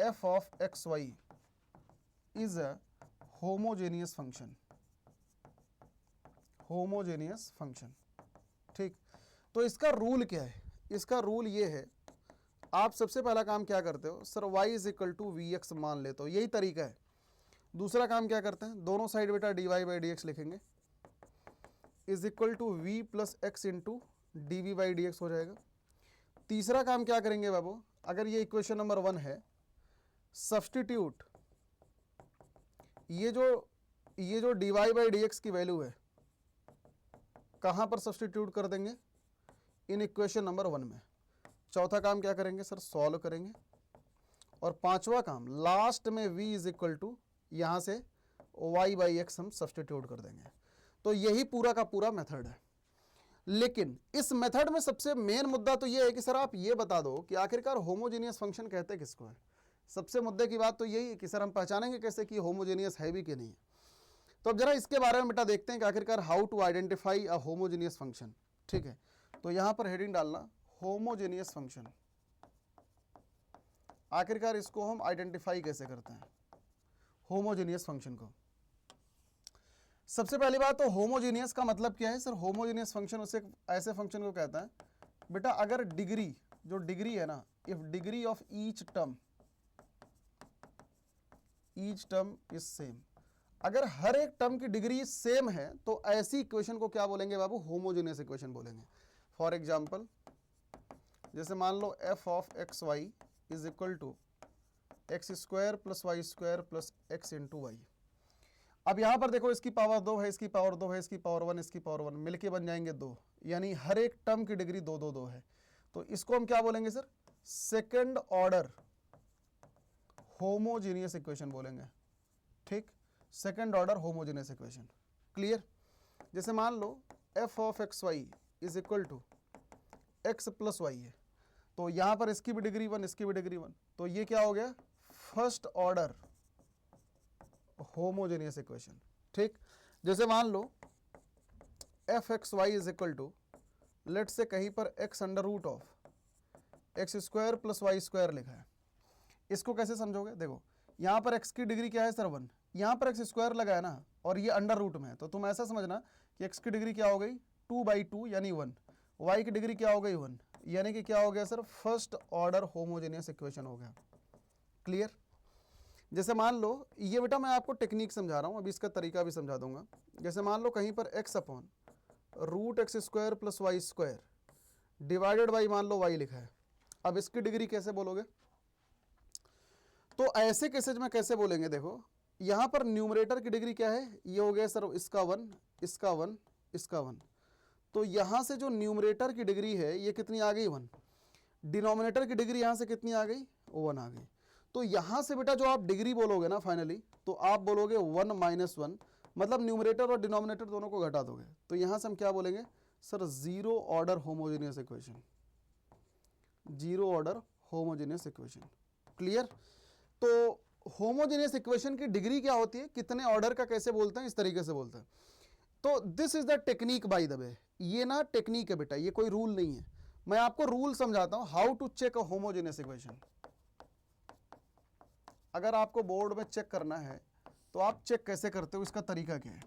f of xy is a homogeneous function, homogeneous function। ठीक, तो इसका रूल क्या है, इसका रूल ये है, आप सबसे पहला काम क्या करते हो sir, y is equal to v x मान लेते हो, यही तरीका है। दूसरा काम क्या करते हैं, दोनों साइड बेटा dy बाई डी एक्स लिखेंगे is equal to v plus x into d v by d x हो जाएगा। तीसरा काम क्या करेंगे बाबू, अगर ये इक्वेशन नंबर 1 है, सब्सटीट्यूट ये जो dy बाई डी एक्स की वैल्यू है कहां पर सब्सटीट्यूट कर देंगे, इन इक्वेशन नंबर 1 में। चौथा काम क्या करेंगे सर, सॉल्व करेंगे। और पांचवा काम लास्ट में v इज इक्वल टू यहां से y बाई एक्स हम सब्सटीट्यूट कर देंगे। तो यही पूरा का पूरा मेथड है। लेकिन इस मेथड में सबसे मेन मुद्दा तो ये है कि सर आप ये बता दो कि आखिरकार होमोजेनियस फंक्शन कहते किसको है। सबसे मुद्दे की बात तो यही है कि सर हम पहचानेंगे कैसे कि होमोजेनियस है भी कि नहीं है। तो अब जरा इसके बारे में बेटा देखते हैं कि आखिरकार how to identify a homogeneous function. ठीक है, तो यहां पर हेडिंग डालना होमोजेनियस फंक्शन। आखिरकार इसको हम आइडेंटिफाई कैसे करते हैं होमोजेनियस फंक्शन को। सबसे पहली बात तो होमोजेनियस का मतलब क्या है सर? होमोजेनियस फंक्शन उसे ऐसे फंक्शन को कहता है बेटा अगर डिग्री, जो डिग्री है ना, if degree of each term is same, अगर हर एक टर्म की डिग्री सेम है तो ऐसी इक्वेशन को क्या बोलेंगे बाबू? होमोजेनियस इक्वेशन बोलेंगे। फॉर एग्जांपल जैसे मान लो f of x y is equal to x square plus y square plus x into y. अब यहां पर देखो इसकी पावर 2 है, इसकी पावर 2 है, इसकी पावर 1, इसकी पावर 1, मिलके बन जाएंगे 2, यानी हर एक टर्म की डिग्री 2 2 2 है। तो इसको हम क्या बोलेंगे sir? Second order homogeneous equation बोलेंगे। ठीक, second order homogeneous equation. Clear? जैसे मान लो f of x y is equal to x plus y है, तो यहां पर इसकी भी डिग्री 1, इसकी भी डिग्री 1, तो ये क्या हो गया? First order homogeneous equation. ठीक, जैसे मान लो f x y is equal to, late say कहीं पर x under root of x square plus y square लिखा है। इसको कैसे समझोगे? देखो यहां पर एक्स की डिग्री क्या है सर? 1, यहां पर एक्स स्क्वायर लगा है ना, और ये अंडर रूट में है, तो तुम ऐसा समझना कि एक्स की डिग्री क्या हो गई? 2/2 यानी 1, वाई की डिग्री क्या हो गई? 1, यानी कि क्या हो गया sir? First order homogeneous equation हो गया। क्लियर? जैसे मान लो, ये बेटा मैं आपको टेक्निक समझा रहा हूं, अभी इसका तरीका भी समझा दूंगा। जैसे मान लो कहीं पर x upon root x square plus y square divided by मान लो वाई लिखा है। अब इसकी डिग्री कैसे बोलोगे? तो ऐसे केसेज में कैसे बोलेंगे? देखो यहां पर न्यूमरेटर की डिग्री क्या है? ये हो गया सर इसका 1, इसका 1, इसका 1, तो यहां से जो न्यूमरेटर की डिग्री है ये कितनी आ गई? 1। डिनोमिनेटर की डिग्री यहां से कितनी आ गई? 1 आ गई। तो यहां से बेटा जो आप डिग्री बोलोगे ना फाइनली, तो आप बोलोगे 1 - 1, मतलब न्यूमरेटर और डिनोमिनेटर दोनों को घटा दोगे, तो यहां से हम क्या बोलेंगे sir? Zero order homogeneous equation, zero order homogeneous equation. Clear? तो होमोजेनियस इक्वेशन की डिग्री क्या होती है, कितने ऑर्डर का कैसे बोलते हैं, इस तरीके से बोलते हैं। तो this is the technique by the way, ये ना टेक्निक है बेटा, ये कोई रूल नहीं है। मैं आपको रूल समझाता हूं how to check a homogeneous equation. अगर आपको बोर्ड में चेक करना है तो आप चेक कैसे करते हो, इसका तरीका क्या है?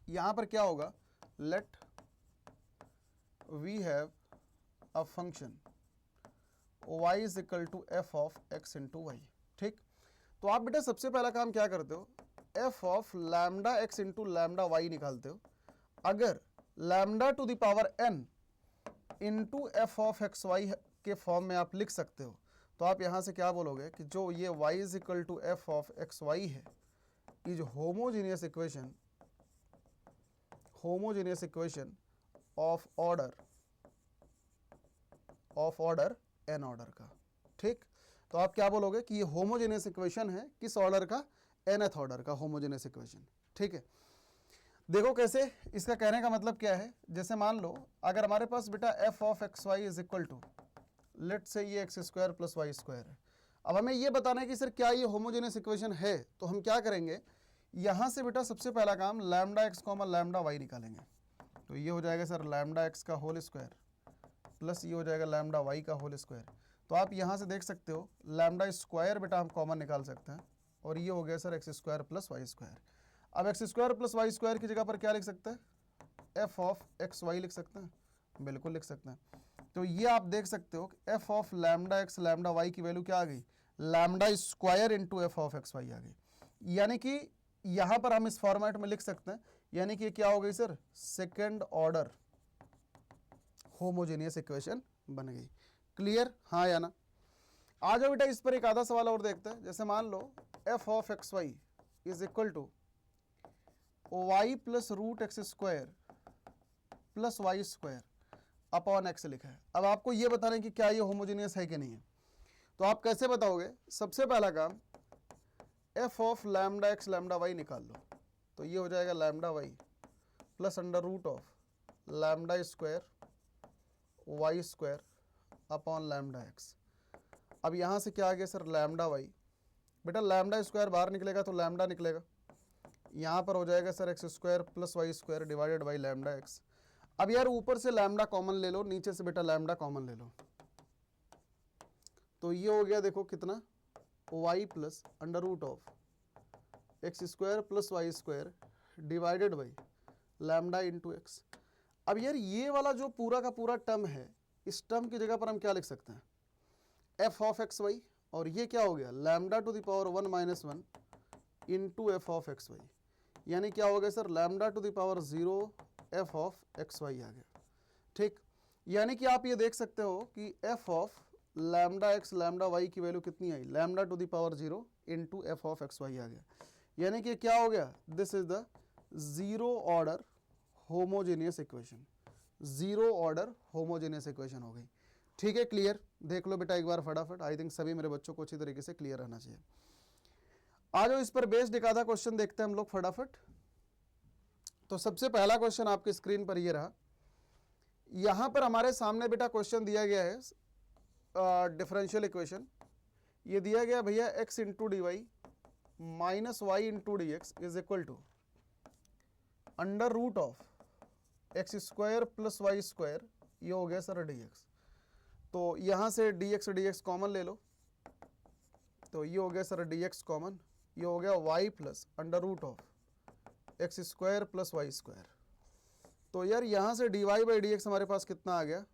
यहां पर क्या होगा? Let we have a function y is equal to f of x into y. ठीक, तो आप बेटा सबसे पहला काम क्या करते हो? f of lambda x into lambda y निकालते हो। अगर lambda to the power n into f of x y के फॉर्म में आप लिख सकते हो, तो आप यहां से क्या बोलोगे कि जो ये y is equal to f of x y है is homogeneous equation, homogeneous equation of order n order का। ठीक, तो आप क्या बोलोगे कि ये होमोजेनियस इक्वेशन है किस ऑर्डर का? nth ऑर्डर का होमोजेनियस इक्वेशन। ठीक है, देखो कैसे, इसका कहने का मतलब क्या है? जैसे मान लो अगर हमारे पास बेटा f of x y is equal to, late say ये x square plus y square है। अब हमें ये बताना है कि सर क्या ये होमोजेनियस इक्वेशन है, तो हम क्या करेंगे? यहां से बेटा सबसे पहला काम lambda x comma lambda y निकालेंगे। तो ये हो जाएगा सर लैम्डा एक्स का होल स्क्वायर प्लस ये हो जाएगा लैम्डा वाई का होल स्क्वायर। तो आप यहां से देख सकते हो लैम्डा स्क्वायर बेटा हम कॉमन निकाल सकते हैं, और ये हो गया sir x square plus y square. अब x square plus y square की जगह पर क्या लिख सकते हैं? एफ ऑफ एक्स वाई लिख सकते हैं, बिल्कुल लिख सकते हैं। तो ये आप देख सकते हो कि f of lambda x lambda y की वैल्यू क्या आ गई? Lambda square into f of x y आ गई। यानी कि यहां पर हम इस फॉर्मेट में लिख सकते हैं, यानी कि क्या हो गई sir? Second order homogeneous equation बन गई। क्लियर? हाँ या ना? आ जाओ बेटा इस पर एक आधा सवाल और देखते हैं। जैसे मान लो f of x y is equal to y plus root x square plus y square upon x लिखा है। अब आपको ये बताना है कि क्या ये होमोजेनियस है कि नहीं है। तो आप कैसे बताओगे? सबसे पहला काम f of lambda x lambda y निकाल लो, तो ये हो जाएगा lambda y plus under root of lambda square y square upon lambda x. अब यहाँ से क्या आ गया सर? लैम्डा वाई, बेटा लैम्डा स्क्वायर बाहर निकलेगा तो लैम्डा निकलेगा, यहाँ पर हो जाएगा sir x square plus y square divided by lambda x. अब यार ऊपर से लैम्डा कॉमन ले लो, नीचे से बेटा लैम्डा कॉमन ले लो, तो ये हो गया देखो कितना, y plus under root of x square plus y square divided by lambda into x. अब यार ये वाला जो पूरा का पूरा टर्म है, इस टर्म की जगह पर हम क्या लिख सकते हैं, एफ ऑफ एक्स वाई, और ये क्या हो गया lambda to the power 1 minus 1 into f of x y, यानी क्या हो गया sir lambda to the power 0 f of x y आ गया। ठीक, यानी कि आप ये देख सकते हो कि f of lambda x lambda y की वैल्यू कितनी आई, lambda to the power 0 into f of x y आ गया। यानी कि क्या हो गया, this is the zero order homogeneous equation, zero order homogeneous equation हो गई। ठीक है, क्लियर, देख लो बेटा एक बार फटाफट, आई थिंक सभी मेरे बच्चों को अच्छी तरीके से क्लियर रहना चाहिए। आ जाओ इस पर बेस्ड एक आधा क्वेश्चन देखते हैं हम लोग फटाफट। तो सबसे पहला क्वेश्चन आपके स्क्रीन पर ये रहा, यहां पर हमारे सामने बेटा क्वेश्चन दिया गया है डिफरेंशियल इक्वेशन, ये दिया गया भैया x into d y minus y into d x is equal to under root of x square plus y square, ये हो गया सर डी एक्स। तो यहां से डी एक्स कॉमन ले लो, तो ये हो गया सर डी एक्स कॉमन, ये हो गया y plus under root of x square plus y square. तो यार यहाँ से d y by d x हमारे पास कितना आ गया,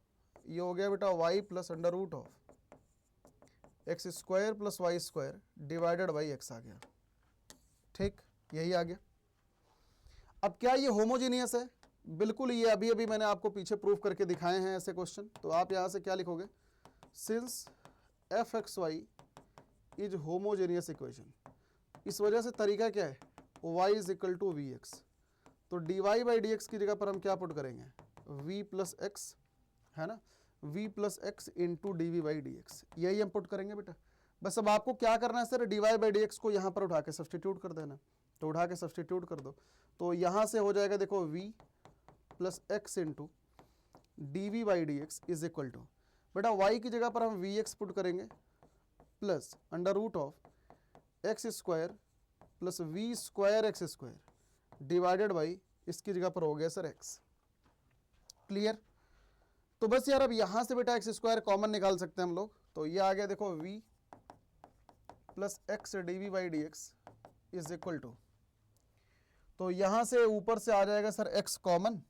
ये हो गया बेटा y plus under root of x square plus y square divided by x आ गया। ठीक, यही आ गया। अब क्या ये होमोजीनियस है, बिल्कुल, ये अभी अभी मैंने आपको पीछे प्रूफ करके दिखाए हैं ऐसे क्वेश्चन। तो आप यहाँ से क्या लिखोगे, since f x y is homogeneous equation, इस वजह से तरीका क्या है, y is equal to v x. तो d y by d x की जगह पर हम क्या पुट करेंगे, v प्लस एक्स, है ना, v plus x into d v by d x, यही हम पुट करेंगे बेटा। बस अब आपको क्या करना है sir, d y by d x को यहाँ पर उठा के सब्सटीट्यूट कर देना, तो उठा के सब्सटीट्यूट कर दो, तो यहाँ से हो जाएगा देखो v plus x into d v by d x is equal to, बेटा y की जगह पर हम वी एक्स पुट करेंगे plus under root of x square plus v square x square divided by, इसकी जगह पर हो गया सर x। क्लियर, तो बस यार अब यहां से बेटा एक्स स्क्वायर कॉमन निकाल सकते हैं हम लोग, तो ये आ गया देखो v plus x d v by d x is equal to, तो यहां से ऊपर से आ जाएगा सर x कॉमन,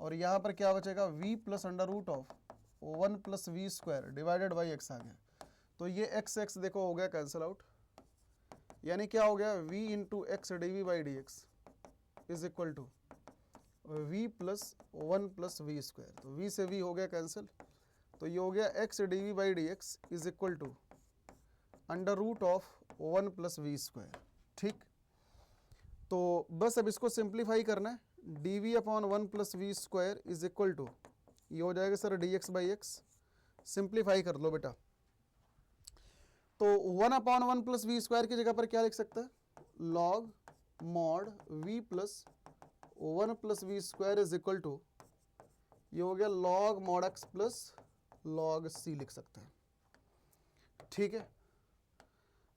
और यहां पर क्या बचेगा v plus under root of 1 plus v square divided by x आ गया। तो ये x देखो हो गया कैंसिल आउट, यानी क्या हो गया v into x d v by d x is equal to v plus 1 plus v square, तो v से v हो गया कैंसिल, तो ये हो गया x d v by d x is equal to under root of 1 plus v square. ठीक, तो बस अब इसको सिंप्लीफाई करना है, d v upon 1 plus v square is equal to, ये हो जाएगा sir d x by x, simplify कर लो बेटा। तो 1 अपॉन 1 प्लस वी स्क्वायर की जगह पर क्या लिख सकते हैं, log mod v plus 1 plus v square is equal to, ये हो गया log mod x plus log c लिख सकते हैं। ठीक है,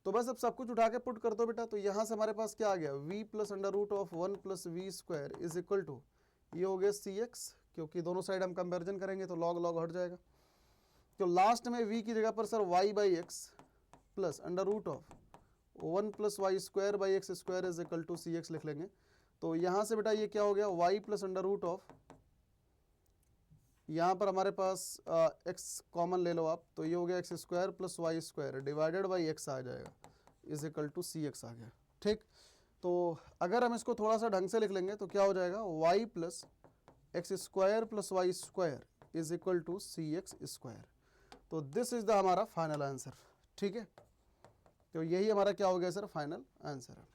तो बस अब सब कुछ उठा के पुट कर दो बेटा, तो यहां से हमारे पास क्या आ गया, v plus under root of 1 plus v square is equal to, ये हो गया cx, क्योंकि दोनों साइड हम कंपेरिजन करेंगे तो लॉग लॉग हट जाएगा। तो लास्ट में v की जगह पर sir y by x plus under root of 1 plus y square by x square is equal to c x लिख लेंगे। तो यहाँ से बेटा ये क्या हो गया, y plus under root of, यहाँ पर हमारे पास x कॉमन ले लो आप, तो ये हो गया x square plus y square divided by x आ जाएगा is equal to c x आ गया। ठीक, तो अगर हम इसको थोड़ा सा ढंग से लिख लेंगे तो क्या हो जाएगा, y plus x square plus y square is equal to c x square. तो दिस इज द हमारा फाइनल आंसर। ठीक है, तो यही हमारा क्या हो गया सर, फाइनल आंसर है।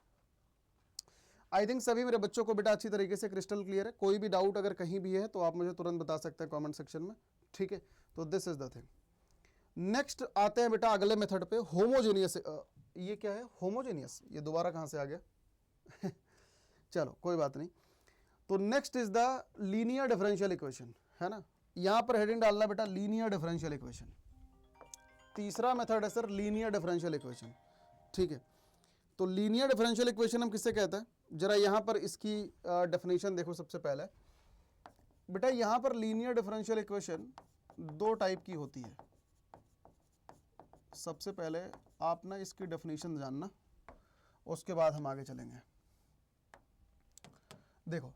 आई थिंक सभी मेरे बच्चों को बेटा अच्छी तरीके से क्रिस्टल क्लियर है, कोई भी डाउट अगर कहीं भी है तो आप मुझे तुरंत बता सकते हैं कमेंट सेक्शन में। ठीक है, तो this is the thing. Next आते हैं बेटा अगले मेथड पे, होमोजेनियस। ये क्या है होमोजेनियस, ये दोबारा कहाँ से आ गया चलो कोई बात नहीं। तो next is the linear differential equation, है ना, यहाँ पर हेडिंग डालना बेटा लीनियर डिफरेंशियल इक्वेशन। तीसरा मेथड है सर लीनियर डिफरेंशियल इक्वेशन। ठीक है, तो लीनियर डिफरेंशियल इक्वेशन हम किससे कहते हैं, जरा यहां पर इसकी डेफिनेशन देखो। सबसे पहले बेटा यहां पर लीनियर डिफरेंशियल इक्वेशन दो टाइप की होती है। सबसे पहले आप ना इसकी डेफिनेशन जानना, उसके बाद हम आगे चलेंगे। देखो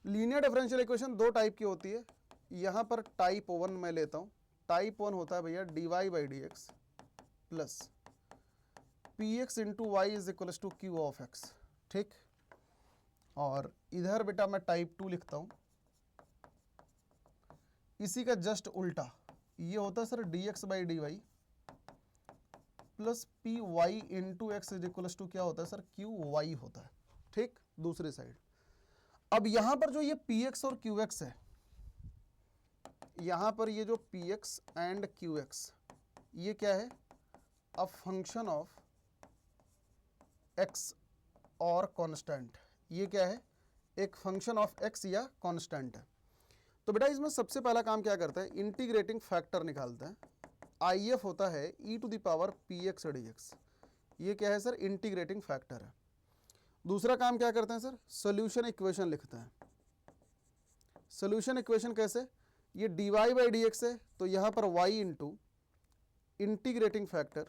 लीनियर डिफरेंशियल इक्वेशन दो टाइप की होती है। यहां पर टाइप 1 मैं लेता हूं। टाइप 1 होता है भैया dy by d x plus p x into y is equals to q of x, ठीक। और इधर बेटा मैं टाइप 2 लिखता हूं, इसी का जस्ट उल्टा। ये होता है sir d x by d y plus p y into x is equals to क्या होता है सर, क्यू वाई होता है, ठीक। दूसरी साइड अब यहां पर जो ये पी एक्स और क्यू एक्स है, यहां पर ये जो P x and Q x, ये क्या है, अ फंक्शन ऑफ एक्स और कांस्टेंट। ये क्या है, एक फंक्शन ऑफ एक्स या कांस्टेंट है। तो बेटा इसमें सबसे पहला काम क्या करता है, इंटीग्रेटिंग फैक्टर निकालते हैं। आई एफ होता है e to the power p x d x. ये क्या है सर, इंटीग्रेटिंग फैक्टर है। दूसरा काम क्या करते हैं सर, सोल्यूशन इक्वेशन लिखते हैं। सोल्यूशन इक्वेशन कैसे, ये d y by d x है, तो यहां पर y into integrating factor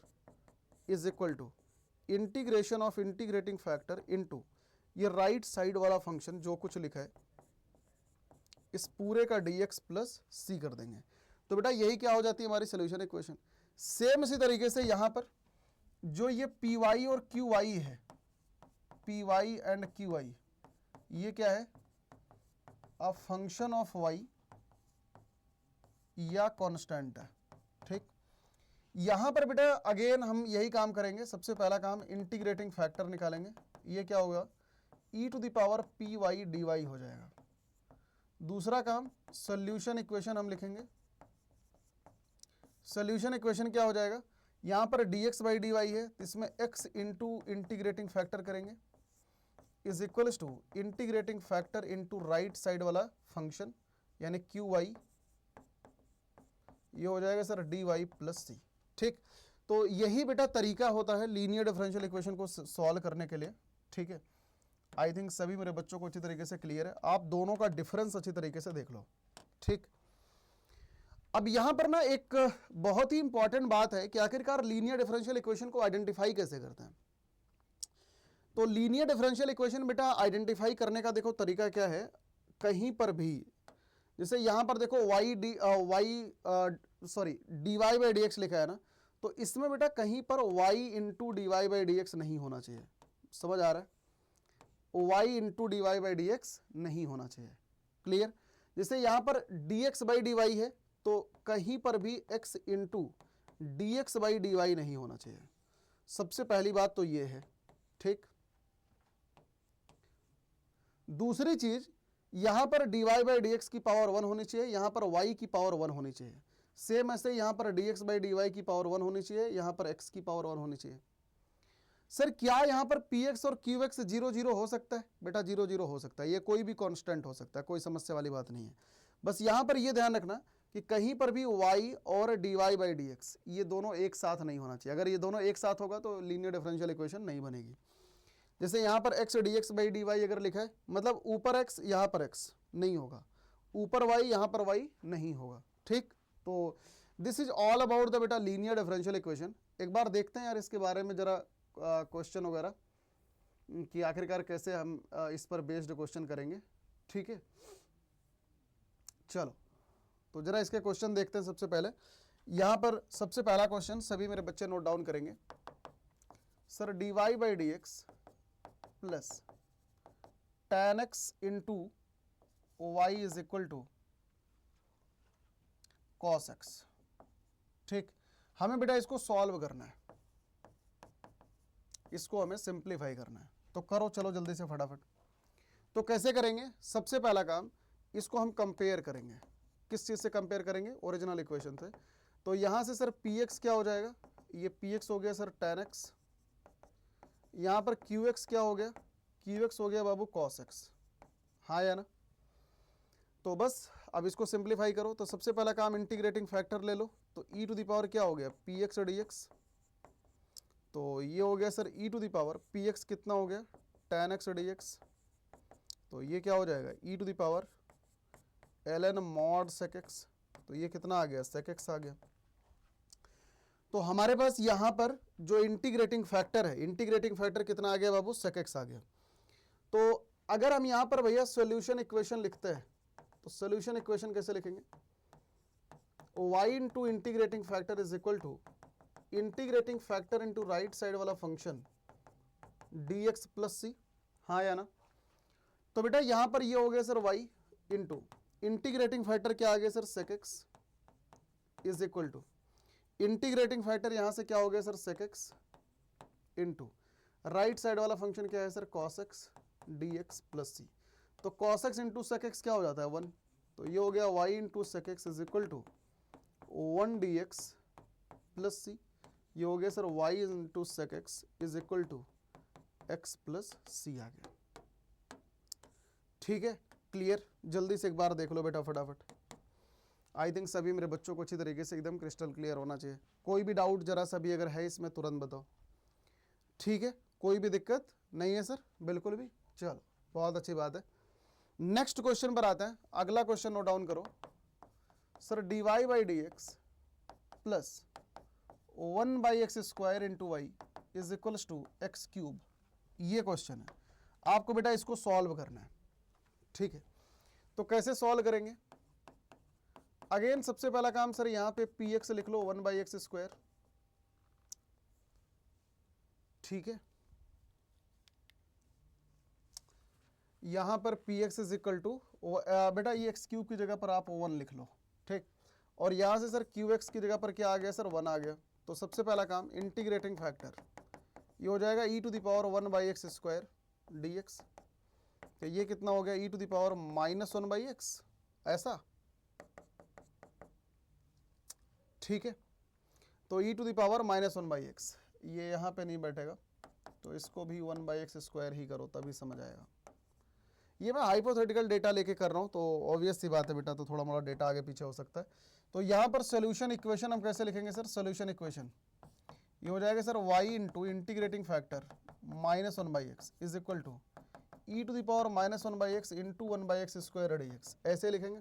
is equal to integration of integrating factor into ये राइट साइड वाला फंक्शन जो कुछ लिखा है इस पूरे का dx प्लस सी कर देंगे। तो बेटा यही क्या हो जाती है हमारी सोल्यूशन इक्वेशन। सेम इसी तरीके से यहां पर जो ये पी वाई और क्यू वाई है, p y and q y, ये क्या है, अ फंक्शन ऑफ वाई या कांस्टेंट है, ठीक। यहां पर बेटा अगेन हम यही काम करेंगे। सबसे पहला काम इंटीग्रेटिंग फैक्टर निकालेंगे। ये क्या होगा, e to the power p y d y हो जाएगा। दूसरा काम सोल्यूशन इक्वेशन हम लिखेंगे। सोल्यूशन इक्वेशन क्या हो जाएगा, यहां पर dx बाई डी वाई है, इसमें x इंटू इंटीग्रेटिंग फैक्टर करेंगे is equals to integrating factor into right side वाला फंक्शन यानी क्यू वाई, ये हो जाएगा sir d y plus c, ठीक। तो यही बेटा तरीका होता है लीनियर डिफरेंशियल इक्वेशन को सॉल्व करने के लिए, ठीक है। आई थिंक सभी मेरे बच्चों को अच्छी तरीके से क्लियर है। आप दोनों का डिफरेंस अच्छी तरीके से देख लो, ठीक। अब यहां पर ना एक बहुत ही इंपॉर्टेंट बात है कि आखिरकार लीनियर डिफरेंशियल इक्वेशन को आइडेंटिफाई कैसे करते हैं। तो लीनियर डिफरेंशियल इक्वेशन बेटा आइडेंटिफाई करने का देखो तरीका क्या है, कहीं पर भी जैसे यहां पर देखो d y by d x लिखा है ना, तो इसमें बेटा कहीं पर y into d y by d x नहीं होना चाहिए। समझ आ रहा है, y into d y by d x नहीं होना चाहिए, क्लियर। जैसे यहां पर dx बाई डी वाई है, तो कहीं पर भी x into d x by d y नहीं होना चाहिए। सबसे पहली बात तो ये है, ठीक। दूसरी चीज, यहां पर dy बाई डी एक्स की पावर 1 होनी चाहिए, यहां पर y की पावर 1 होनी चाहिए। सेम ऐसे यहां पर dx बाई डी वाई की पावर 1 होनी चाहिए, यहां पर x की पावर 1 होनी चाहिए। सर क्या यहां पर px और qx 0 0 हो सकता है, बेटा 0 0 हो सकता है, ये कोई भी कांस्टेंट हो सकता है, कोई समस्या वाली बात नहीं है। बस यहां पर ये ध्यान रखना कि कहीं पर भी y और dy बाई डी एक्स ये दोनों एक साथ नहीं होना चाहिए। अगर ये दोनों एक साथ होगा तो लीनियर डिफरेंशियल इक्वेशन नहीं बनेगी। जैसे यहां पर x dx by d y अगर लिखा है, मतलब ऊपर x यहां पर x नहीं होगा, ऊपर y यहां पर y नहीं होगा, ठीक। तो this is all about the बेटा लीनियर डिफरेंशियल इक्वेशन। एक बार देखते हैं यार इसके बारे में जरा क्वेश्चन वगैरह कि आखिरकार कैसे हम इस पर बेस्ड क्वेश्चन करेंगे, ठीक है। चलो तो जरा इसके क्वेश्चन देखते हैं। सबसे पहले यहां पर सबसे पहला क्वेश्चन सभी मेरे बच्चे नोट डाउन करेंगे। Sir d y by d x plus tan x into y is equal to cos x, ठीक। हमें बेटा इसको सॉल्व करना है, इसको हमें सिंप्लीफाई करना है, तो करो चलो जल्दी से फटाफट। तो कैसे करेंगे, सबसे पहला काम इसको हम कंपेयर करेंगे। किस चीज से कंपेयर करेंगे, ओरिजिनल इक्वेशन से। तो यहां से सर px क्या हो जाएगा, ये px हो गया सर tan x, यहां पर qx क्या हो गया, qx हो गया बाबू cos x, हाँ या ना। तो बस अब इसको सिंप्लीफाई करो। तो सबसे पहला काम इंटीग्रेटिंग फैक्टर ले लो, तो e टू द पावर क्या हो गया px और dx, तो ये हो गया sir e to the power p x कितना हो गया tan x dx, तो ये क्या हो जाएगा e to the power ln mod sec x, तो ये कितना आ गया sec x आ गया। तो हमारे पास यहाँ पर जो इंटीग्रेटिंग फैक्टर है, इंटीग्रेटिंग फैक्टर कितना आ गया बाबू sec x आ गया। तो अगर हम यहाँ पर भैया सॉल्यूशन इक्वेशन लिखते हैं तो सॉल्यूशन इक्वेशन कैसे लिखेंगे, y into integrating factor is equal to integrating factor into right side वाला फंक्शन dx प्लस सी, हाँ या ना। तो बेटा यहां पर ये हो गया sir y into integrating factor क्या आ गया sir sec x is equal to integrating factor यहां से क्या हो गया sir sec x into right side वाला फंक्शन क्या है sir cos x dx plus c. तो cos x into sec x क्या हो जाता है 1, तो ये हो गया y into sec x is equal to 1 dx plus c. ये हो गया sir y into sec x is equal to x plus c आ गया। ठीक है, क्लियर। जल्दी से एक बार देख लो बेटा फटाफट। आई थिंक सभी मेरे बच्चों को अच्छी तरीके से एकदम क्रिस्टल क्लियर होना चाहिए। कोई भी डाउट जरा सा भी अगर है इसमें तुरंत बताओ। ठीक है, कोई भी दिक्कत नहीं है सर, बिल्कुल भी। चलो बहुत अच्छी बात है। नेक्स्ट क्वेश्चन पर आते हैं। अगला क्वेश्चन नोट डाउन करो sir, dy by d x plus 1 by x square into y is equals to x cube, ये क्वेश्चन है। आपको बेटा इसको सॉल्व करना है। ठीक है, तो कैसे सॉल्व करेंगे, अगेन सबसे पहला काम सर यहां पे पी एक्स लिख लो 1 बाई एक्स स्क्वायर। ठीक है, यहां पर p x is equal to बेटा ये एक्स क्यूब की जगह पर आप 1 लिख लो। ठीक, और यहां से सर क्यू एक्स की जगह पर क्या आ गया सर 1 आ गया। तो सबसे पहला काम इंटीग्रेटिंग फैक्टर ये हो जाएगा e to the power 1 by x square d x, तो ये कितना हो गया e to the power -1 by x, ऐसा। ठीक है, तो e to the power -1 by x, ये यहाँ पे नहीं बैठेगा तो इसको भी 1 बाई एक्स स्क्वायर ही करो तभी समझ आएगा। ये मैं हाइपोथेटिकल डेटा लेके कर रहा हूँ तो ऑब्वियस सी बात है बेटा, तो थोड़ा मोड़ा डेटा आगे पीछे हो सकता है। तो यहाँ पर सोल्यूशन इक्वेशन हम कैसे लिखेंगे सर, सोल्यूशन इक्वेशन ये हो जाएगा sir y into integrating factor -1 by x is equal to e to the power -1 by x into 1 by x square d x, ऐसे लिखेंगे।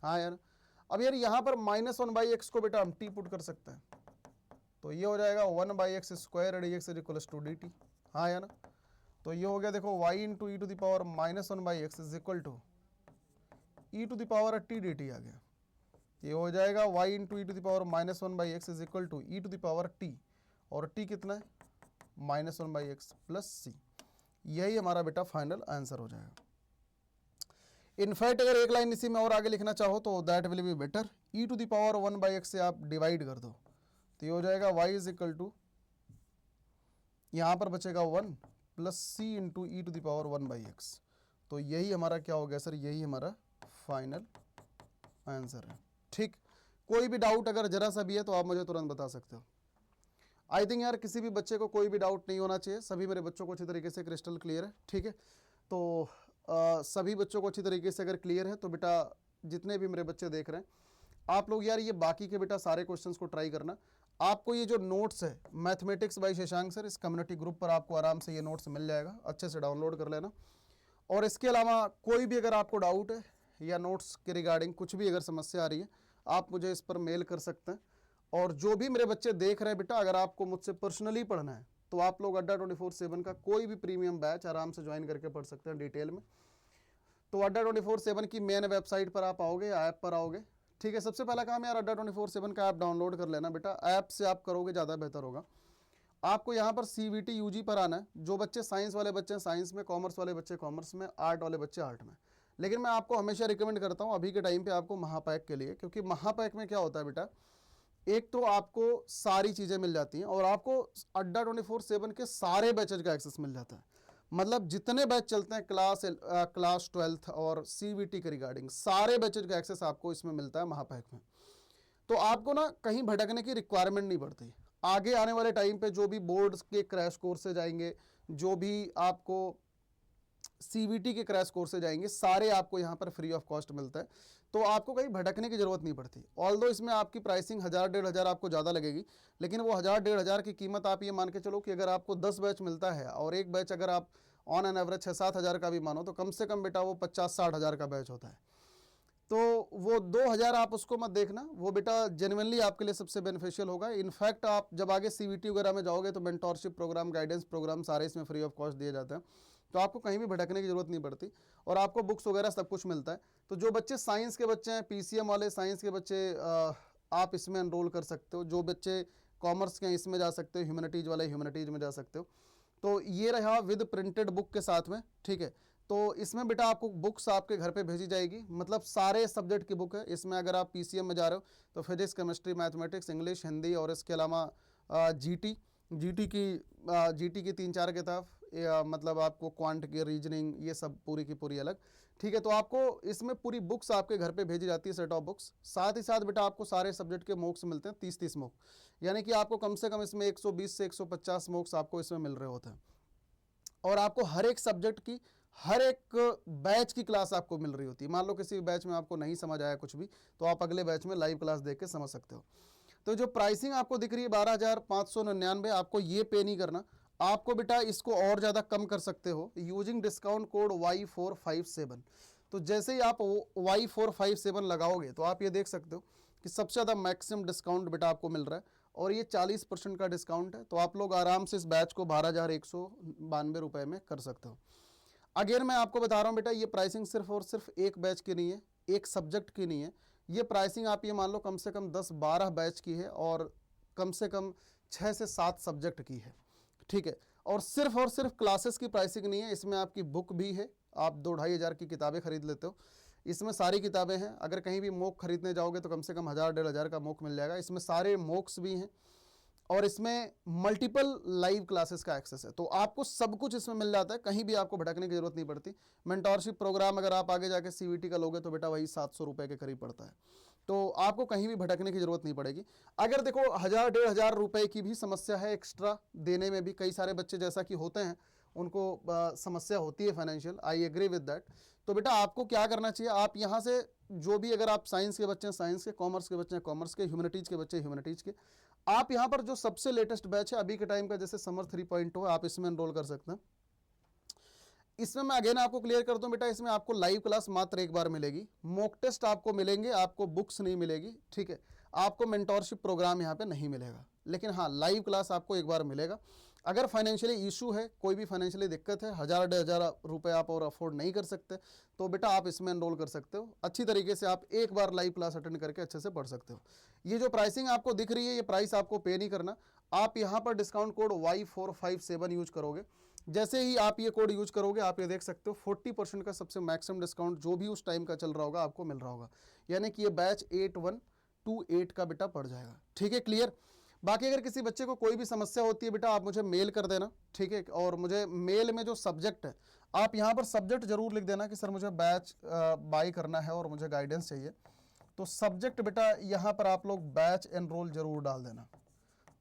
हाँ यार, अब यार यहाँ पर -1 बाई एक्स को बेटा हम t पुट कर सकते हैं, तो ये हो जाएगा 1 by x square d x is equals to d t. हाँ यार, तो ये हो गया देखो y into e to the power -1 by x is equal to e to the power t d t आ गया। ये हो जाएगा y into e to the power -1 by x is equal to e to the power t, और t कितना है -1 by x plus सी। यही हमारा बेटा फाइनल आंसर हो जाएगा। इनफैक्ट अगर एक लाइन इसी में और आगे लिखना चाहो तो that will be better, e to the power 1 by x से आप डिवाइड कर दो तो ये हो जाएगा y इज इक्वल टू, यहाँ पर बचेगा 1 plus c into e to the power 1 by x. तो यही हमारा क्या हो गया सर, यही हमारा फाइनल आंसर है। ठीक, कोई भी डाउट अगर जरा सा भी है तो आप मुझे तुरंत बता सकते हो। आई थिंक यार किसी भी बच्चे को कोई भी डाउट नहीं होना चाहिए, सभी मेरे बच्चों को अच्छी तरीके से क्रिस्टल क्लियर है। ठीक है, तो सभी बच्चों को अच्छी तरीके से अगर क्लियर है तो बेटा जितने भी मेरे बच्चे देख रहे हैं आप लोग यार ये बाकी के बेटा सारे क्वेश्चंस को ट्राई करना। आपको ये जो नोट्स है मैथमेटिक्स बाय शशांक सर, इस कम्युनिटी ग्रुप पर आपको आराम से ये नोट्स मिल जाएगा, अच्छे से डाउनलोड कर लेना। और इसके अलावा कोई भी अगर आपको डाउट है या नोट्स के रिगार्डिंग कुछ भी अगर समस्या आ रही है आप मुझे इस पर मेल कर सकते हैं। और जो भी मेरे बच्चे देख रहे हैं बेटा, अगर आपको मुझसे पर्सनली पढ़ना है तो आप लोग अड्डा 24/7 का कोई भी प्रीमियम बैच आराम से ज्वाइन करके पढ़ सकते हैं डिटेल में। तो अड्डा 24/7 की मेन वेबसाइट पर आप आओगे या ऐप पर आओगे। ठीक है, सबसे पहला काम यार अड्डा 24/7 का ऐप डाउनलोड कर लेना बेटा, ऐप से आप करोगे ज़्यादा बेहतर होगा। आपको यहाँ पर CVT UG पर आना है। जो बच्चे साइंस वाले बच्चे हैं साइंस में, कॉमर्स वाले बच्चे कॉमर्स में, आर्ट वाले बच्चे आर्ट में। लेकिन मैं आपको हमेशा रिकमेंड करता हूँ अभी के टाइम पे आपको महापैक के लिए, क्योंकि महापैक में क्या होता है बेटा, एक तो आपको सारी चीज़ें मिल जाती हैं और आपको अड्डा 24/7 के सारे बैचेज का एक्सेस मिल जाता है। मतलब जितने बैच चलते हैं क्लास 12th और CVT के रिगार्डिंग सारे बैचेज का एक्सेस आपको इसमें मिलता है महापैक में। तो आपको ना कहीं भटकने की रिक्वायरमेंट नहीं पड़ती। आगे आने वाले टाइम पे जो भी बोर्ड्स के क्रैश कोर्सेज आएंगे, जो भी आपको CVT के क्रैश कोर्सेज आएंगे, सारे आपको यहाँ पर फ्री ऑफ कॉस्ट मिलता है। तो आपको कहीं भटकने की जरूरत नहीं पड़ती। ऑल्दो इसमें आपकी प्राइसिंग 1000-1500 आपको ज़्यादा लगेगी, लेकिन वो 1000-1500 की कीमत आप ये मान के चलो कि अगर आपको 10 बैच मिलता है और एक बैच अगर आप ऑन एन एवरेज 6-7 हज़ार का भी मानो तो कम से कम बेटा वो 50-60 हज़ार का बैच होता है। तो वो 2000 आप उसको मत देखना, वो बेटा जेन्युइनली आपके लिए सबसे बेनिफिशियल होगा। इनफैक्ट आप जब आगे सीवीटी वगैरह में जाओगे तो मेंटोरशिप प्रोग्राम, गाइडेंस प्रोग्राम सारे इसमें फ्री ऑफ कॉस्ट दिए जाते हैं, तो आपको कहीं भी भटकने की जरूरत नहीं पड़ती और आपको बुक्स वगैरह सब कुछ मिलता है। तो जो बच्चे साइंस के बच्चे हैं, पीसीएम वाले साइंस के बच्चे, आप इसमें एनरोल कर सकते हो। जो बच्चे कॉमर्स के हैं इसमें जा सकते हो, ह्यूमैनिटीज़ वाले ह्यूमैनिटीज़ में जा सकते हो। तो ये रहा विद प्रिंटेड बुक के साथ में, ठीक है। तो इसमें बेटा आपको बुक्स आपके घर पे भेजी जाएगी, मतलब सारे सब्जेक्ट की बुक है इसमें। अगर आप पीसीएम में जा रहे हो तो physics, chemistry, mathematics, English, Hindi और इसके अलावा जीटी की 3-4 किताब, मतलब आपको क्वांट की, रीजनिंग, ये सब पूरी की पूरी अलग, ठीक है। तो आपको इसमें पूरी बुक्स आपके घर पे भेजी जाती है, सेट ऑफ बुक्स। साथ ही साथ बेटा आपको सारे सब्जेक्ट के मॉक्स मिलते हैं, 30-30 मॉक, यानी कि आपको कम से कम इसमें 120 से 150 मॉक्स आपको इसमें मिल रहे होते हैं। और आपको हर एक सब्जेक्ट की, हर एक बैच की क्लास आपको मिल रही होती है। मान लो किसी बैच में आपको नहीं समझ आया कुछ भी, तो आप अगले बैच में लाइव क्लास देख के समझ सकते हो। तो जो प्राइसिंग आपको दिख रही है 12,599, आपको ये पे नहीं करना, आपको बेटा इसको और ज़्यादा कम कर सकते हो यूजिंग डिस्काउंट कोड Y457। तो जैसे ही आप Y457 लगाओगे तो आप ये देख सकते हो कि सबसे ज़्यादा मैक्सिमम डिस्काउंट बेटा आपको मिल रहा है और ये 40% का डिस्काउंट है। तो आप लोग आराम से इस बैच को 12,192 रुपये में कर सकते हो। अगेन मैं आपको बता रहा हूँ बेटा, ये प्राइसिंग सिर्फ और सिर्फ एक बैच की नहीं है, एक सब्जेक्ट की नहीं है। ये प्राइसिंग आप ये मान लो कम से कम 10-12 बैच की है और कम से कम 6 से 7 सब्जेक्ट की है, ठीक है। और सिर्फ क्लासेस की प्राइसिंग नहीं है, इसमें आपकी बुक भी है। आप 2-2.5 हज़ार की किताबें खरीद लेते हो, इसमें सारी किताबें हैं। अगर कहीं भी मोक खरीदने जाओगे तो कम से कम 1000-1,500 हज़ार का मोक मिल जाएगा। इसमें सारे मोक्स भी हैं और इसमें मल्टीपल लाइव क्लासेस का एक्सेस है। तो आपको सब कुछ इसमें मिल जाता है, कहीं भी आपको भटकने की जरूरत नहीं पड़ती। मेंटोरशिप प्रोग्राम अगर आप आगे जाके सीवीटी का लोगे तो बेटा वही 700 रुपये के करीब पड़ता है, तो आपको कहीं भी भटकने की जरूरत नहीं पड़ेगी। अगर देखो 1000-1,500 रुपये की भी समस्या है एक्स्ट्रा देने में भी, कई सारे बच्चे जैसा कि होते हैं उनको समस्या होती है financial, I agree with that. तो बेटा आपको क्या करना चाहिए, आप यहाँ से जो भी, अगर आप साइंस के बच्चे हैं साइंस के, कॉमर्स के बच्चे हैं कॉमर्स के, ह्यूमैनिटीज़ के बच्चे ह्यूमैनिटीज़ के, आप यहाँ पर जो सबसे लेटेस्ट बैच है अभी के टाइम का, जैसे समर 3.0 आप इसमें एनरोल कर सकते हैं। इसमें मैं अगेन आपको क्लियर कर दूं बेटा, इसमें आपको लाइव क्लास मात्र एक बार मिलेगी, मॉक टेस्ट आपको मिलेंगे, आपको बुक्स नहीं मिलेगी, ठीक है। आपको मेंटोरशिप प्रोग्राम यहाँ पे नहीं मिलेगा, लेकिन हाँ लाइव क्लास आपको एक बार मिलेगा। अगर फाइनेंशियली इशू है, कोई भी फाइनेंशियली दिक्कत है, 1000-1,500 रुपये आप और अफोर्ड नहीं कर सकते, तो बेटा आप इसमें एनरोल कर सकते हो। अच्छी तरीके से आप एक बार लाइव क्लास अटेंड करके अच्छे से पढ़ सकते हो। ये जो प्राइसिंग आपको दिख रही है, ये प्राइस आपको पे नहीं करना। आप यहाँ पर डिस्काउंट कोड Y457 यूज करोगे। जैसे ही आप ये कोड यूज करोगे, आप ये देख सकते हो 40% का सबसे मैक्सिमम डिस्काउंट जो भी उस टाइम का चल रहा होगा आपको मिल रहा होगा, यानी कि ये बैच 8128 का बेटा पड़ जाएगा, ठीक है। क्लियर। बाकी अगर किसी बच्चे को कोई भी समस्या होती है बेटा, आप मुझे मेल कर देना, ठीक है। और मुझे मेल में जो सब्जेक्ट है, आप यहाँ पर सब्जेक्ट जरूर लिख देना कि सर मुझे बैच बाई करना है और मुझे गाइडेंस चाहिए। तो सब्जेक्ट बेटा यहाँ पर आप लोग बैच एनरोल जरूर डाल देना,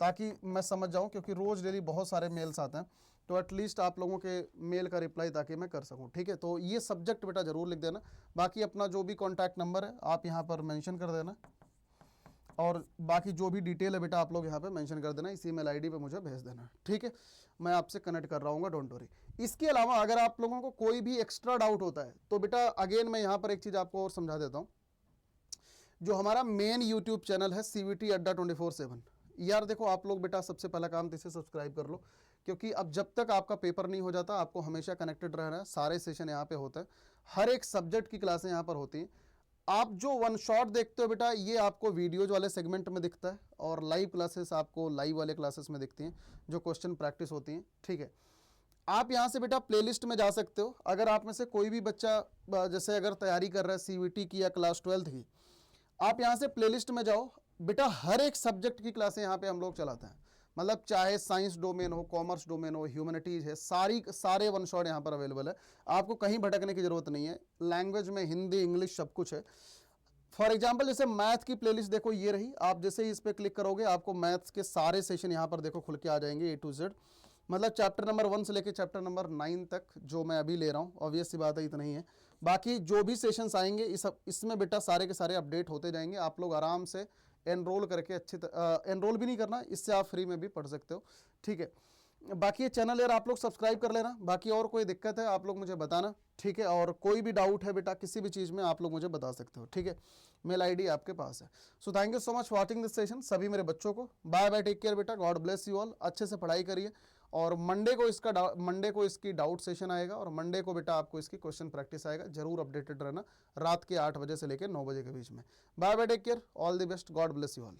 ताकि मैं समझ जाऊँ, क्योंकि रोज़ डेली बहुत सारे मेल्स आते हैं, तो एटलीस्ट आप लोगों के मेल का रिप्लाई ताकि मैं कर सकूं, ठीक है। तो ये सब्जेक्ट बेटा जरूर लिख देना। बाकी अपना जो भी कॉन्टैक्ट नंबर है आप यहाँ पर मेंशन कर देना, और बाकी जो भी डिटेल है बेटा आप लोग यहाँ पे मेंशन कर देना, इसी मेल आईडी पे मुझे भेज देना, ठीक है। मैं आपसे कनेक्ट कर रहा हूँ, डोंट वरी। इसके अलावा अगर आप लोगों को कोई भी एक्स्ट्रा डाउट होता है तो बेटा अगेन मैं यहाँ पर एक चीज़ आपको और समझा देता हूँ। जो हमारा मेन यूट्यूब चैनल है CVT अड्डा 24/7, यार देखो आप लोग बेटा सबसे पहला काम तो इसे सब्सक्राइब कर लो, क्योंकि अब जब तक आपका पेपर नहीं हो जाता आपको हमेशा कनेक्टेड रहना है। सारे सेशन यहाँ पे होते हैं, हर एक सब्जेक्ट की क्लासें यहाँ पर होती हैं। आप जो वन शॉट देखते हो बेटा, ये आपको वीडियोज वाले सेगमेंट में दिखता है, और लाइव क्लासेस आपको लाइव वाले क्लासेस में दिखती हैं, जो क्वेश्चन प्रैक्टिस होती हैं, ठीक है। आप यहाँ से बेटा प्लेलिस्ट में जा सकते हो। अगर आप में से कोई भी बच्चा जैसे अगर तैयारी कर रहा है CVT की या क्लास 12th की, आप यहाँ से प्लेलिस्ट में जाओ बेटा, हर एक सब्जेक्ट की क्लासें यहाँ पे हम लोग चलाते हैं। मतलब चाहे साइंस डोमेन हो, कॉमर्स डोमेन हो, ह्यूमैनिटीज़ है, सारे वन शॉट यहाँ पर अवेलेबल है। आपको कहीं भटकने की जरूरत नहीं है। लैंग्वेज में हिंदी, इंग्लिश सब कुछ है। फॉर एग्जाम्पल जैसे मैथ की प्लेलिस्ट देखो ये रही, आप जैसे ही इस पर क्लिक करोगे आपको मैथ्स के सारे सेशन यहाँ पर देखो खुल के आ जाएंगे A to Z। मतलब चैप्टर नंबर 1 से लेकर चैप्टर नंबर 9 तक जो मैं अभी ले रहा हूँ, ऑब्वियस सी बात है इतना ही है। बाकी जो भी सेशंस आएंगे इसमें बेटा सारे के सारे अपडेट होते जाएंगे। आप लोग आराम से एनरोल करके एनरोल भी नहीं करना, इससे आप फ्री में भी पढ़ सकते हो, ठीक है। बाकी ये चैनल यार आप लोग सब्सक्राइब कर लेना। बाकी और कोई दिक्कत है आप लोग मुझे बताना, ठीक है। और कोई भी डाउट है बेटा किसी भी चीज़ में आप लोग मुझे बता सकते हो, ठीक है। मेल आईडी आपके पास है। So thank you so much watching this session. सभी मेरे बच्चों को बाय बाय, टेक केयर बेटा, गॉड ब्लेस यू ऑल। अच्छे से पढ़ाई करिए और मंडे को इसकी डाउट सेशन आएगा और मंडे को बेटा आपको इसकी क्वेश्चन प्रैक्टिस आएगा। जरूर अपडेटेड रहना रात के 8 बजे से लेकर 9 बजे के बीच में। Bye bye, take care, all the best, God bless you all.